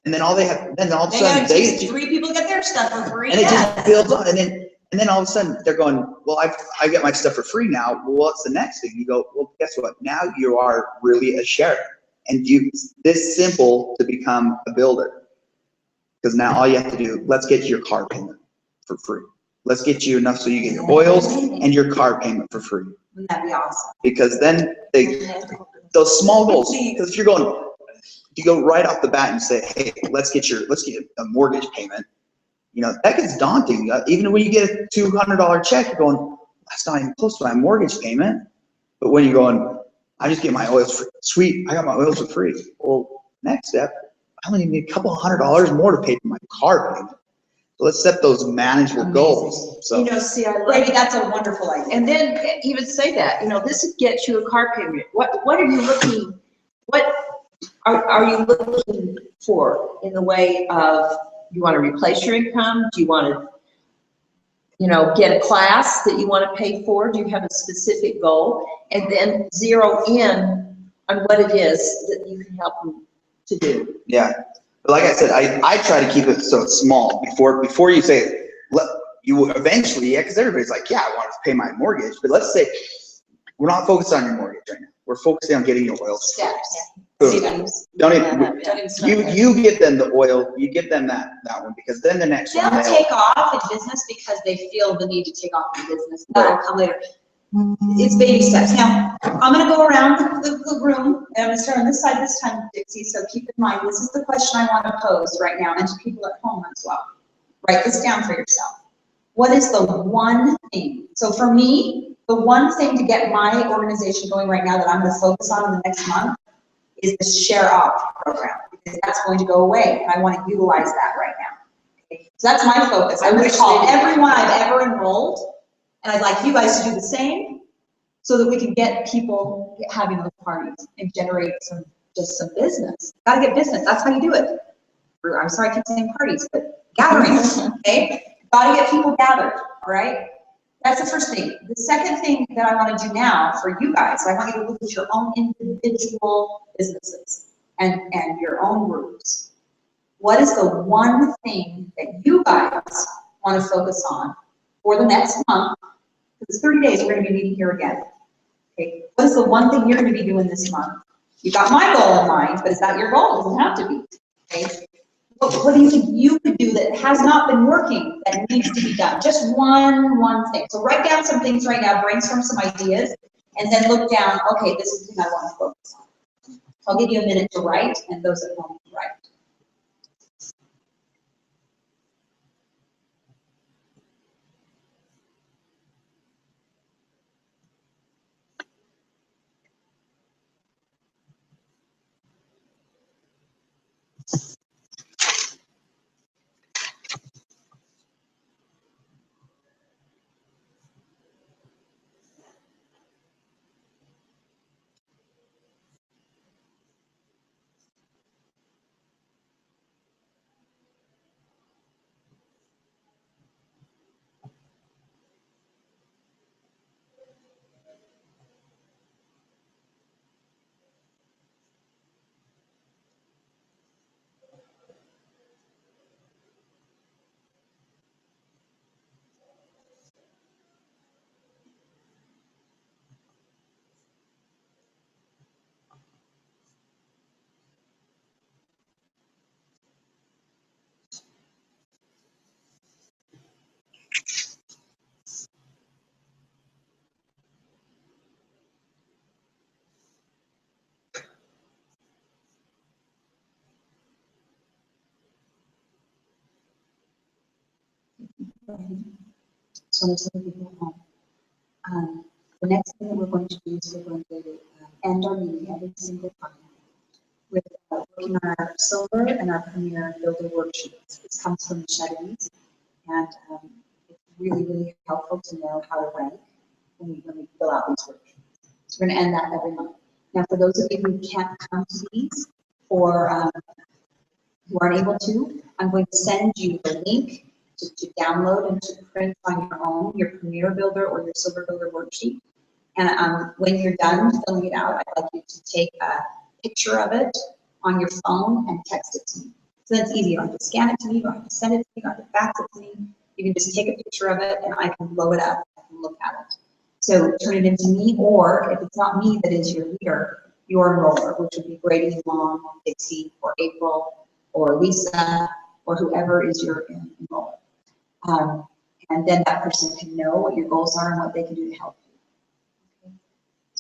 And then all of a sudden they 3 people get their stuff for free. And it just builds on. And then all of a sudden they're going, well, I get my stuff for free now. Well, what's the next thing? You go, well, guess what? Now you are really a sharer. And it's this simple to become a builder. Because now all you have to do, let's get your car payment for free. Let's get you enough so you get your oils and your car payment for free. Wouldn't that be awesome? Because then those small goals, because if you're going, to go right off the bat and say, hey, let's get a mortgage payment, you know, that gets daunting. Even when you get a $200 check, you're going, that's not even close to my mortgage payment. But when you're going, I just get my oils for sweet, I got my oils for free. Well, next step, I only need a couple $100 more to pay for my car payment. So let's set those manageable goals. So, You know, see, I Maybe like, that's a wonderful idea. and then even say that, you know, this gets you a car payment. What are you looking, what are you looking for in the way of, you want to replace your income? Do you want to, you know, get a class that you want to pay for? Do you have a specific goal? And then zero in on what it is that you can help them to do. yeah. But like I said, I try to keep it so it's small before you say, you eventually, yeah, because everybody's like, yeah, I want to pay my mortgage. But let's say we're not focused on your mortgage right now. We're focusing on getting your oil. Steps. Boom. Don't even, you give them the oil, you give them that one, because then the next one. They'll take off in business because they feel the need to take off in business. That'll come later. It's baby steps. Now, I'm gonna go around the room, and I'm gonna start on this side this time, Dixie, so keep in mind, this is the question I wanna pose right now, and to people at home as well. Write this down for yourself. What is the one thing? So for me, the one thing to get my organization going right now that I'm gonna focus on in the next month is the Share Off program, because that's going to go away, and I wanna utilize that right now. Okay? So that's my focus. I'm gonna call everyone I've ever enrolled, and I'd like you guys to do the same so that we can get people having those parties and generate some business. Gotta get business, that's how you do it. I'm sorry I keep saying parties, but gatherings, okay? Gotta get people gathered, all right? That's the first thing. The second thing that I wanna do now for you guys, I want you to look at your own individual businesses and your own groups. What is the one thing that you guys wanna focus on for the next month? Because 30 days, we're gonna be meeting here again. Okay, what is the one thing you're gonna be doing this month? You got my goal in mind, but is that your goal? It doesn't have to be, okay? What do you think you could do that has not been working, that needs to be done? Just one thing. So write down some things right now, brainstorm some ideas, and then look down, okay, this is the thing I wanna focus on. I'll give you a minute to write, and those at home to write. So I'm telling people at home. The next thing that we're going to do is we're going to end our meeting every single time with working on our silver and our premier builder worksheets. This comes from Chevy's, and it's really helpful to know how to rank when we fill out these worksheets. So we're going to end that every month. Now, for those of you who can't come to these or who aren't able to, I'm going to send you the link to download and to print on your own, your Premier Builder or your Silver Builder worksheet. And when you're done filling it out, I'd like you to take a picture of it on your phone and text it to me. So that's easy. You don't have to scan it to me, you don't have to send it to me, you don't have to fax it to me. You can just take a picture of it and I can blow it up and look at it. So turn it into me, or if it's not me that is your leader, your enroller, which would be Brady, Mom, Dixie, or April, or Lisa, or whoever is your enroller. And then that person can know what your goals are and what they can do to help you. Okay.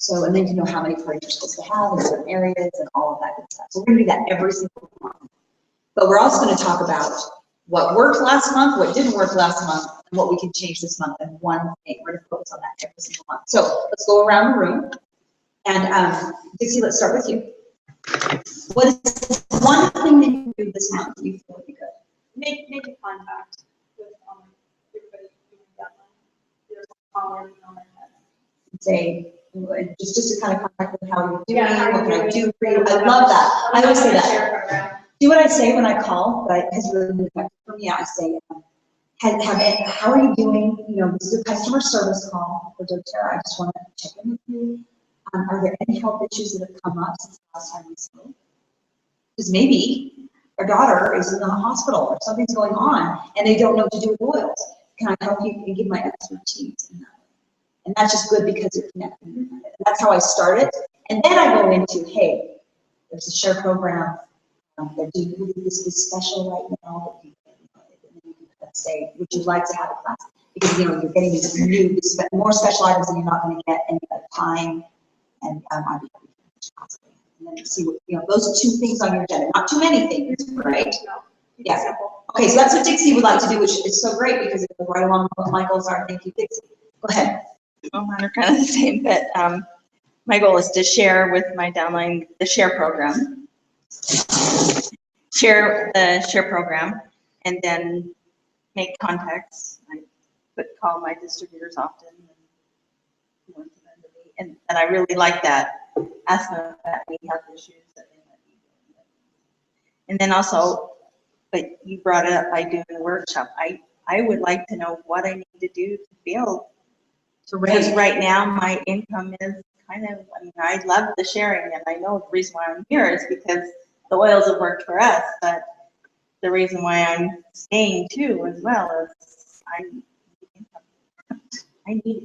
So, and then you know how many parties you're supposed to have in certain areas and all of that good stuff. So we're gonna do that every single month. But we're also gonna talk about what worked last month, what didn't work last month, and what we can change this month in one thing. We're gonna focus on that every single month. So let's go around the room. And Dixie, let's start with you. What is one thing that you do this month that you feel would be good? Make a contact with everybody doing that one. There's a caller on my head. Say, just to kind of contact with how you're doing, Yeah, how what can you're I do doing. for you? I love that. I always say that. Share program. Do what I say when I call, that has really been effective for me. I say, how are you doing? You know, this is a customer service call for doTERRA. I just want to check in with you. Are there any health issues that have come up since the last time we spoke? Because maybe our daughter is in the hospital or something's going on and they don't know what to do with oils. Can I help you and give my expertise in that? And that's just good because you're connecting. That's how I start it. And then I go into, hey, there's a share program. They're doing this special right now. And you can say, would you like to have a class? Because you know you're getting these new, more special items that you're not going to get any other time. And I'd be happy to possibly. And then see what, you know, those are two things on your agenda. Not too many things, right? No. Yeah. Okay, so that's what Dixie would like to do, which is so great because it goes right along with what my goals are. Thank you, Dixie. Go ahead. Well, mine are kind of the same, but my goal is to share with my downline the share program. Share the share program and then make contacts. I call my distributors often. And I really like that. Ask them about any health issues that they might be dealing with. And then also, but you brought it up by doing a workshop. I would like to know what I need to do to build. Because right now my income is kind of, I mean, I love the sharing and I know the reason why I'm here is because the oils have worked for us, but the reason why I'm staying too as well is I need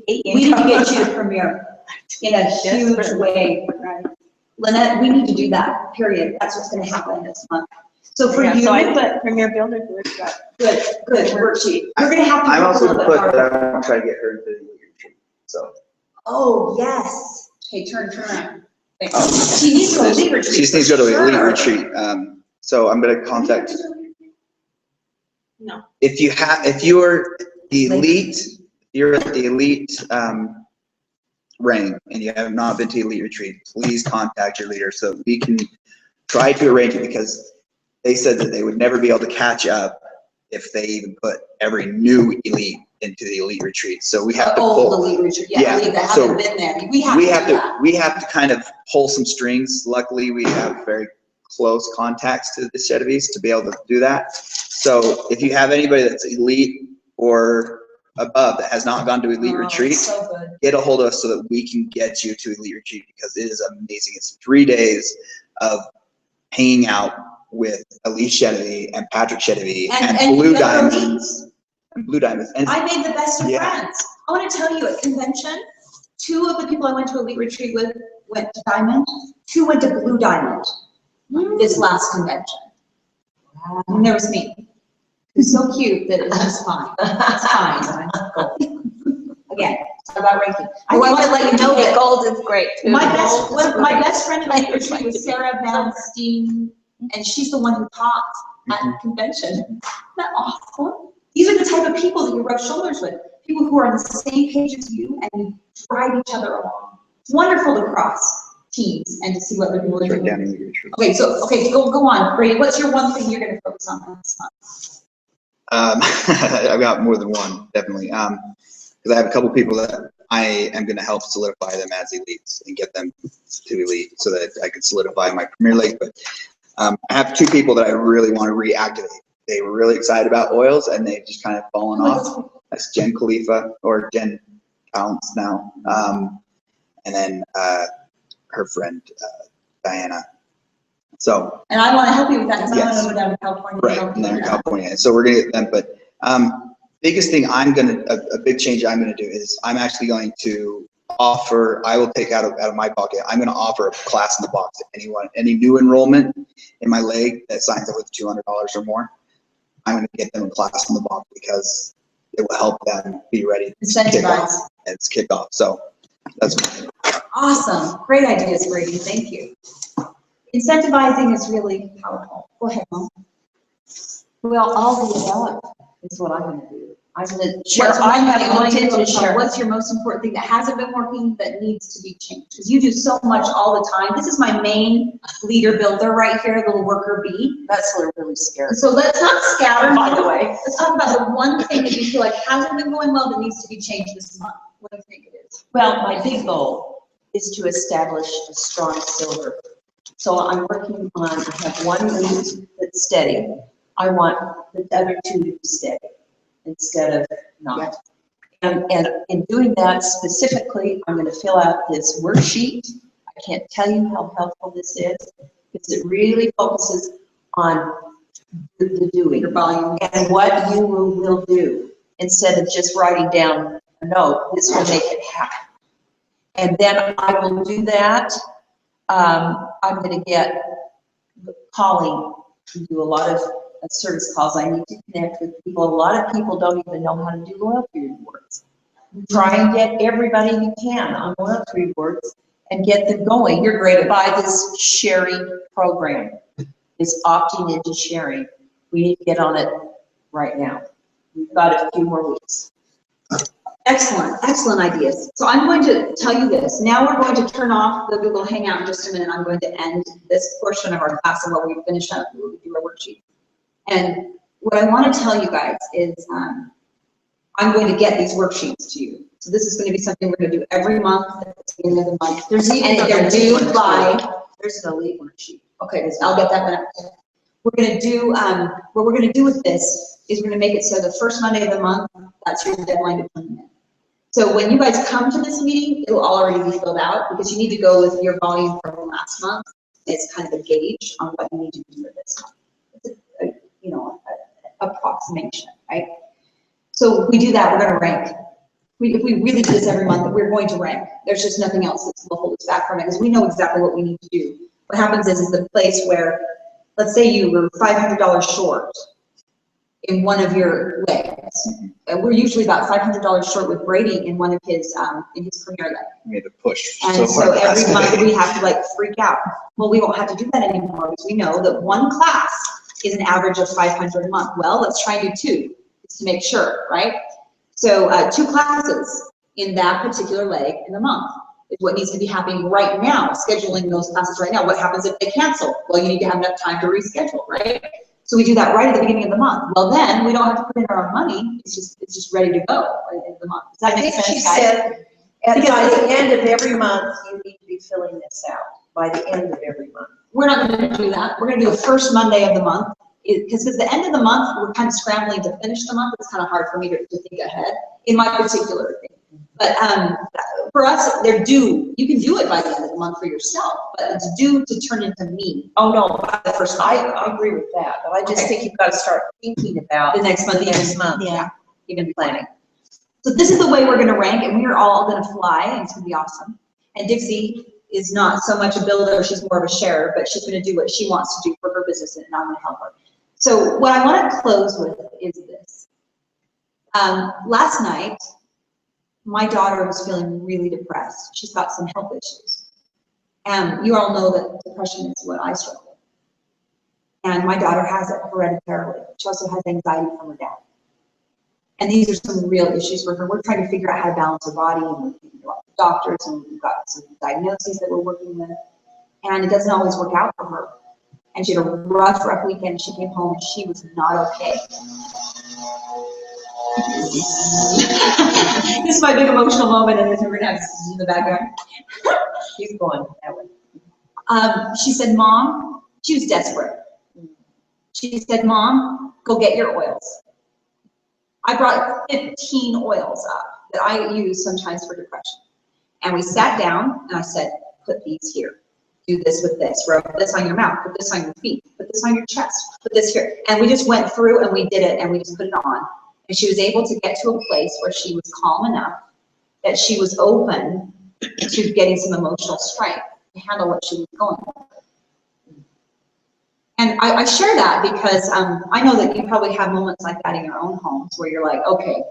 a income. We need to get you to Premier in a huge way. Right. Lynette, we need to do that, period. That's what's going to happen this month. So for Yeah, you, so I put Premier Builder Workshop. good worksheet. We're going to have to I'm work a also little gonna bit put that harder. I'm gonna try to get her into the retreat. So Oh, yes. Hey, turn around. She needs to go to elite retreat. she just needs to go to for elite sure. retreat. So I'm gonna contact. No. If you are the elite, you're at the elite rank and you have not been to elite retreat, please contact your leader so we can try to arrange it, because they said that they would never be able to catch up if they even put every new elite into the elite retreat. So we have to Oh, pull. the elite retreat. Yeah, Yeah, elite that so haven't been there. We have to do that. We have to kind of pull some strings. Luckily, we have very close contacts to the Chedevis to be able to do that. So if you have anybody that's elite or above that has not gone to elite Oh, retreat, so good. get a hold of us so that we can get you to elite retreat, because it is amazing. It's 3 days of hanging out with Elise Chedevi and Patrick Chedevi and Blue the other Diamonds. Blue Diamonds. And I made the best of Yeah. friends. I want to tell you, at convention, 2 of the people I went to elite retreat with went to Diamond, 2 went to Blue Diamond this last convention. And there was me. It was so cute that it's just fine. It's fine. Again, it's not about ranking. I want to let you know that gold is great too. my best friend in elite retreat was Sarah Van Steen, and she's the one who taught at the convention. Isn't that awesome? These are the type of people that you rub shoulders with, people who are on the same page as you and you drive each other along. It's wonderful to cross teams and to see what they're doing. Right down elite retreat. Okay, so, go on, Brady, what's your one thing you're gonna focus on this month? I've got more than one, definitely. Because I have a couple people that I am going to help solidify them as elites and get them to elite so that I can solidify my Premier League. But I have 2 people that I really want to reactivate. They were really excited about oils and they've just kind of fallen off. That's Jen Khalifa, or Jen Counts now. And then her friend, Diana. So. And I wanna help you with that, because I Yes. wanna go down to California. Right, and they're in California. So we're gonna get them, but biggest thing a big change I'm gonna do is I'm actually going to offer, I will take out of my pocket, I'm gonna offer a class in the box to anyone, any new enrollment in my leg that signs up with $200 or more. I'm gonna get them a class in the box because it will help them be ready to kick off. Incentivize. It's kickoff. So That's Awesome. Great ideas, Brady. Thank you. Incentivizing is really powerful. Go ahead, Mom. Well, all the above is what I'm gonna do. I'm gonna share, What's I have going looked into to share. what's your most important thing that hasn't been working that needs to be changed? Because you do so much all the time. This is my main leader builder right here, little worker bee. That's what really scares me. So let's not scatter, by the way. Let's talk about the one thing that you feel like hasn't been going well that needs to be changed this month. What do you think it is? Well, my big goal is to establish a strong silver. So I'm working on, I have one root that's steady. I want the other two to be steady instead of not. And in doing that specifically, I'm gonna fill out this worksheet. I can't tell you how helpful this is, because it really focuses on the doing. Your volume. And what you will do, instead of just writing down a note, this will make it happen. And then I will do that. I'm gonna get calling, do a lot of service calls. I need to connect with people. A lot of people don't even know how to do loyalty rewards. Try and get everybody you can on loyalty rewards and get them going. You're great by this sharing program, is opting into sharing. We need to get on it right now. We've got a few more weeks. Excellent, excellent ideas. So I'm going to tell you this. Now we're going to turn off the Google Hangout in just a minute. I'm going to end this portion of our class and while we finish up, we'll do our worksheet. And what I want to tell you guys is I'm going to get these worksheets to you. So this is going to be something we're going to do every month at the beginning of the month. There's even And they're due by, There's an elite worksheet. okay, I'll get that one up. We're going to do, what we're going to do with this is we're going to make it so the first Monday of the month, that's your deadline to turn in. So when you guys come to this meeting, it will already be filled out because you need to go with your volume from last month. It's kind of a gauge on what you need to do for this month. It's a approximation, right? So we do that, we're going to rank. If we really do this every month, we're going to rank. There's just nothing else that's going to hold us back from it because we know exactly what we need to do. What happens is the place where, let's say you were $500 short in one of your legs. We're usually about $500 short with Brady in one of his premier leg. we had to push And so hard every last month day. we have to like freak out. Well, we won't have to do that anymore because we know that one class is an average of 500 a month. Well, let's try and do two just to make sure, right? So 2 classes in that particular leg in the month is what needs to be happening right now, scheduling those classes right now. What happens if they cancel? Well, you need to have enough time to reschedule, right? So we do that right at the beginning of the month. Well, then we don't have to put in our own money. It's just ready to go right at the end of the month. Does that make sense, She guys? said, by the end of every month, you need to be filling this out, by the end of every month. We're not going to do that. We're going to do the first Monday of the month. Because at the end of the month, we're kind of scrambling to finish the month. It's kind of hard for me to think ahead in my particular thing. But for us, they're due. You can do it by the end of the month for yourself, but it's due to turn into me. Oh, no, By the first I Monday. agree with that, but I just Okay. think you've got to start thinking about The next month, the next month. Yeah. Even planning. So this is the way we're going to rank, and we are all going to fly, and it's going to be awesome. And Dixie is not so much a builder; she's more of a sharer, but she's going to do what she wants to do for her business, and I'm going to help her. So what I want to close with is this. Last night, my daughter was feeling really depressed. She's got some health issues. And you all know that depression is what I struggle with. And my daughter has it hereditarily. She also has anxiety from her dad. And these are some real issues for her. We're trying to figure out how to balance her body, and we're thinking about doctors, and we've got some diagnoses that we're working with. And it doesn't always work out for her. And she had a rough weekend. She came home and she was not okay. This is my big emotional moment, and then we're gonna have in the background. She's going that way. She said, Mom, she was desperate. She said, Mom, go get your oils. I brought 15 oils up that I use sometimes for depression. And we sat down and I said, put these here. Do this with this, rub this on your mouth, put this on your feet, put this on your chest, put this here. And we just went through and we did it and we just put it on. And she was able to get to a place where she was calm enough that she was open to getting some emotional strength to handle what she was going through. And I share that because I know that you probably have moments like that in your own homes where you're like, okay,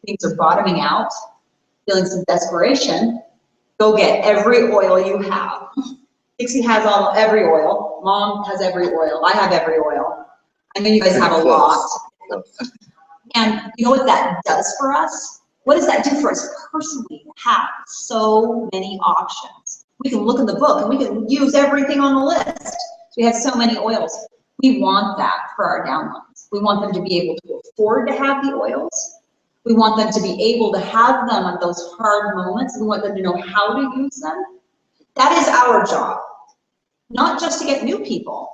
things are bottoming out, feeling some desperation, Go get every oil you have. Dixie has every oil. Mom has every oil. I have every oil. I know you guys have a lot. And you know what that does for us? What does that do for us personally to have so many options? We can look in the book and we can use everything on the list. We have so many oils. We want that for our downlines. We want them to be able to afford to have the oils. We want them to be able to have them at those hard moments. We want them to know how to use them. That is our job. Not just to get new people,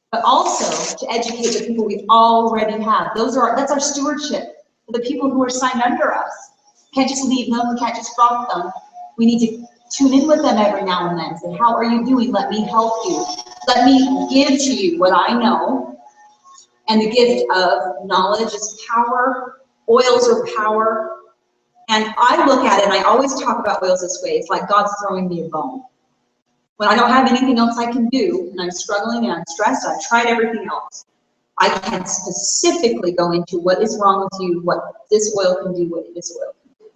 but also to educate the people we already have. That's our stewardship. The people who are signed under us. Can't just leave them, we can't just drop them. We need to tune in with them every now and then. Say, how are you doing? Let me help you. Let me give to you what I know. And the gift of knowledge is power. Oils are power. And I look at it, and I always talk about oils this way. It's like God's throwing me a bone. When I don't have anything else I can do, and I'm struggling and I'm stressed, I've tried everything else. I can specifically go into what is wrong with you, what this oil can do, what this oil can do.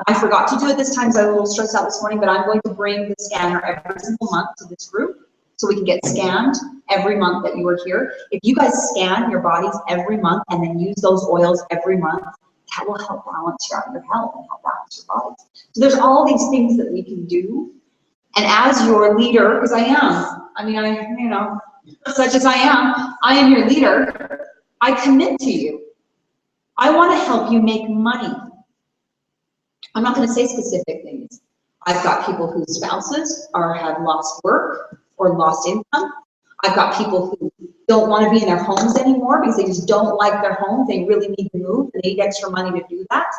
I forgot to do it this time, so I was a little stressed out this morning, but I'm going to bring the scanner every single month to this group so we can get scanned every month that you are here. If you guys scan your bodies every month and then use those oils every month, that will help balance your health and help balance your bodies. So there's all these things that we can do. And as your leader, because I am, such as I am your leader, I commit to you. I want to help you make money. I'm not going to say specific things. I've got people whose spouses have lost work or lost income. I've got people who don't want to be in their homes anymore because they just don't like their home. They really need to move. They need extra money to do that.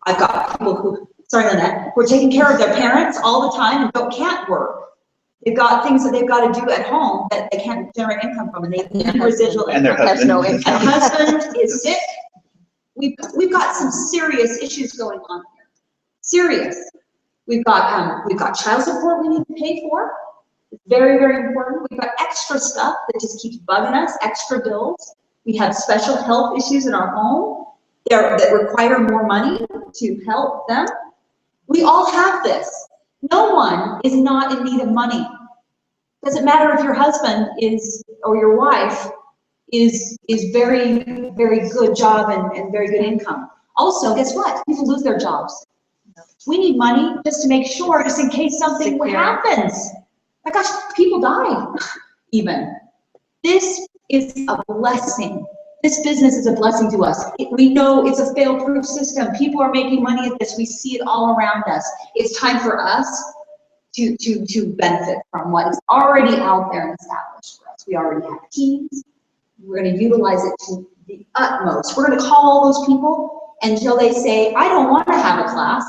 I've got people who are taking care of their parents all the time and can't work. They've got things that they've got to do at home that they can't generate income from, and they need residual income. And their husband. No income. And husband is sick. We've got some serious issues going on here. Serious. We've got child support we need to pay for. It's very, very important. We've got extra stuff that just keeps bugging us, extra bills. We have special health issues in our home that require more money to help them. We all have this. No one is not in need of money. Doesn't matter if your husband or your wife is very, very good job and very good income. Also, guess what? People lose their jobs. We need money just to make sure, just in case something happens. My gosh, people die even. This is a blessing. This business is a blessing to us. We know it's a fail-proof system. People are making money at this. We see it all around us. It's time for us to benefit from what is already out there and established for us. We already have teams. We're going to utilize it to the utmost. We're going to call all those people until they say, I don't want to have a class.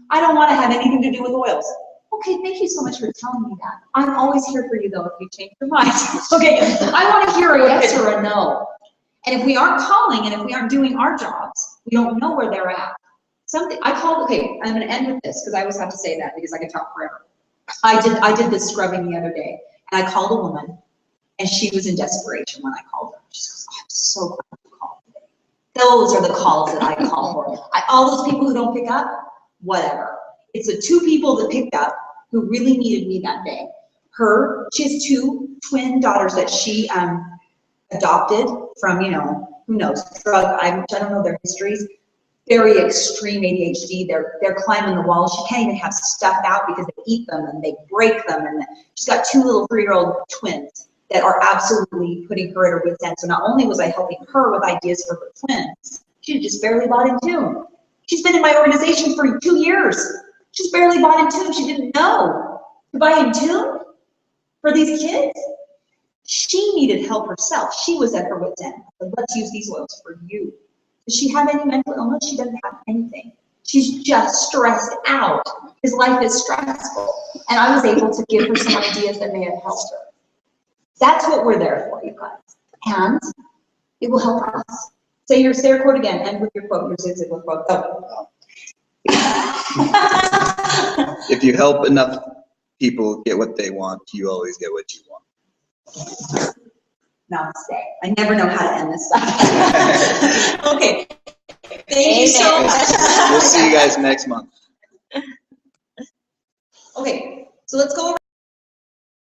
I don't want to have anything to do with oils. Okay, thank you so much for telling me that. I'm always here for you, though, if you change your mind. Okay, I want to hear a yes or a no. And if we aren't calling and if we aren't doing our jobs, we don't know where they're at. I'm going to end with this because I always have to say that because I can talk forever. I did this scrubbing the other day, and I called a woman, and she was in desperation when I called her. She goes, oh, I'm so glad you called today. Those are the calls that I call for. All those people who don't pick up, whatever. It's the two people that picked up who really needed me that day. She has two twin daughters that she adopted from, who knows, drug, I don't know their histories. Very extreme ADHD. They're climbing the walls. She can't even have stuff out because they eat them and they break them. And she's got two little 3-year-old twins that are absolutely putting her at her wit's end. So not only was I helping her with ideas for her twins, she just barely bought in tune. She's been in my organization for 2 years. She's barely bought in tune. She didn't know to buy in tune for these kids. She needed help herself. She was at her wit's end. But let's use these oils for you. Does she have any mental illness? She doesn't have anything. She's just stressed out. His life is stressful. And I was able to give her some ideas that may have helped her. That's what we're there for, you guys. And it will help us. Say your quote again, and with your quote, your Zig Ziglar quote. Oh. If you help enough people get what they want, you always get what you want. Namaste. I never know how to end this stuff. Okay. Thank you so much. We'll see you guys next month. So let's go over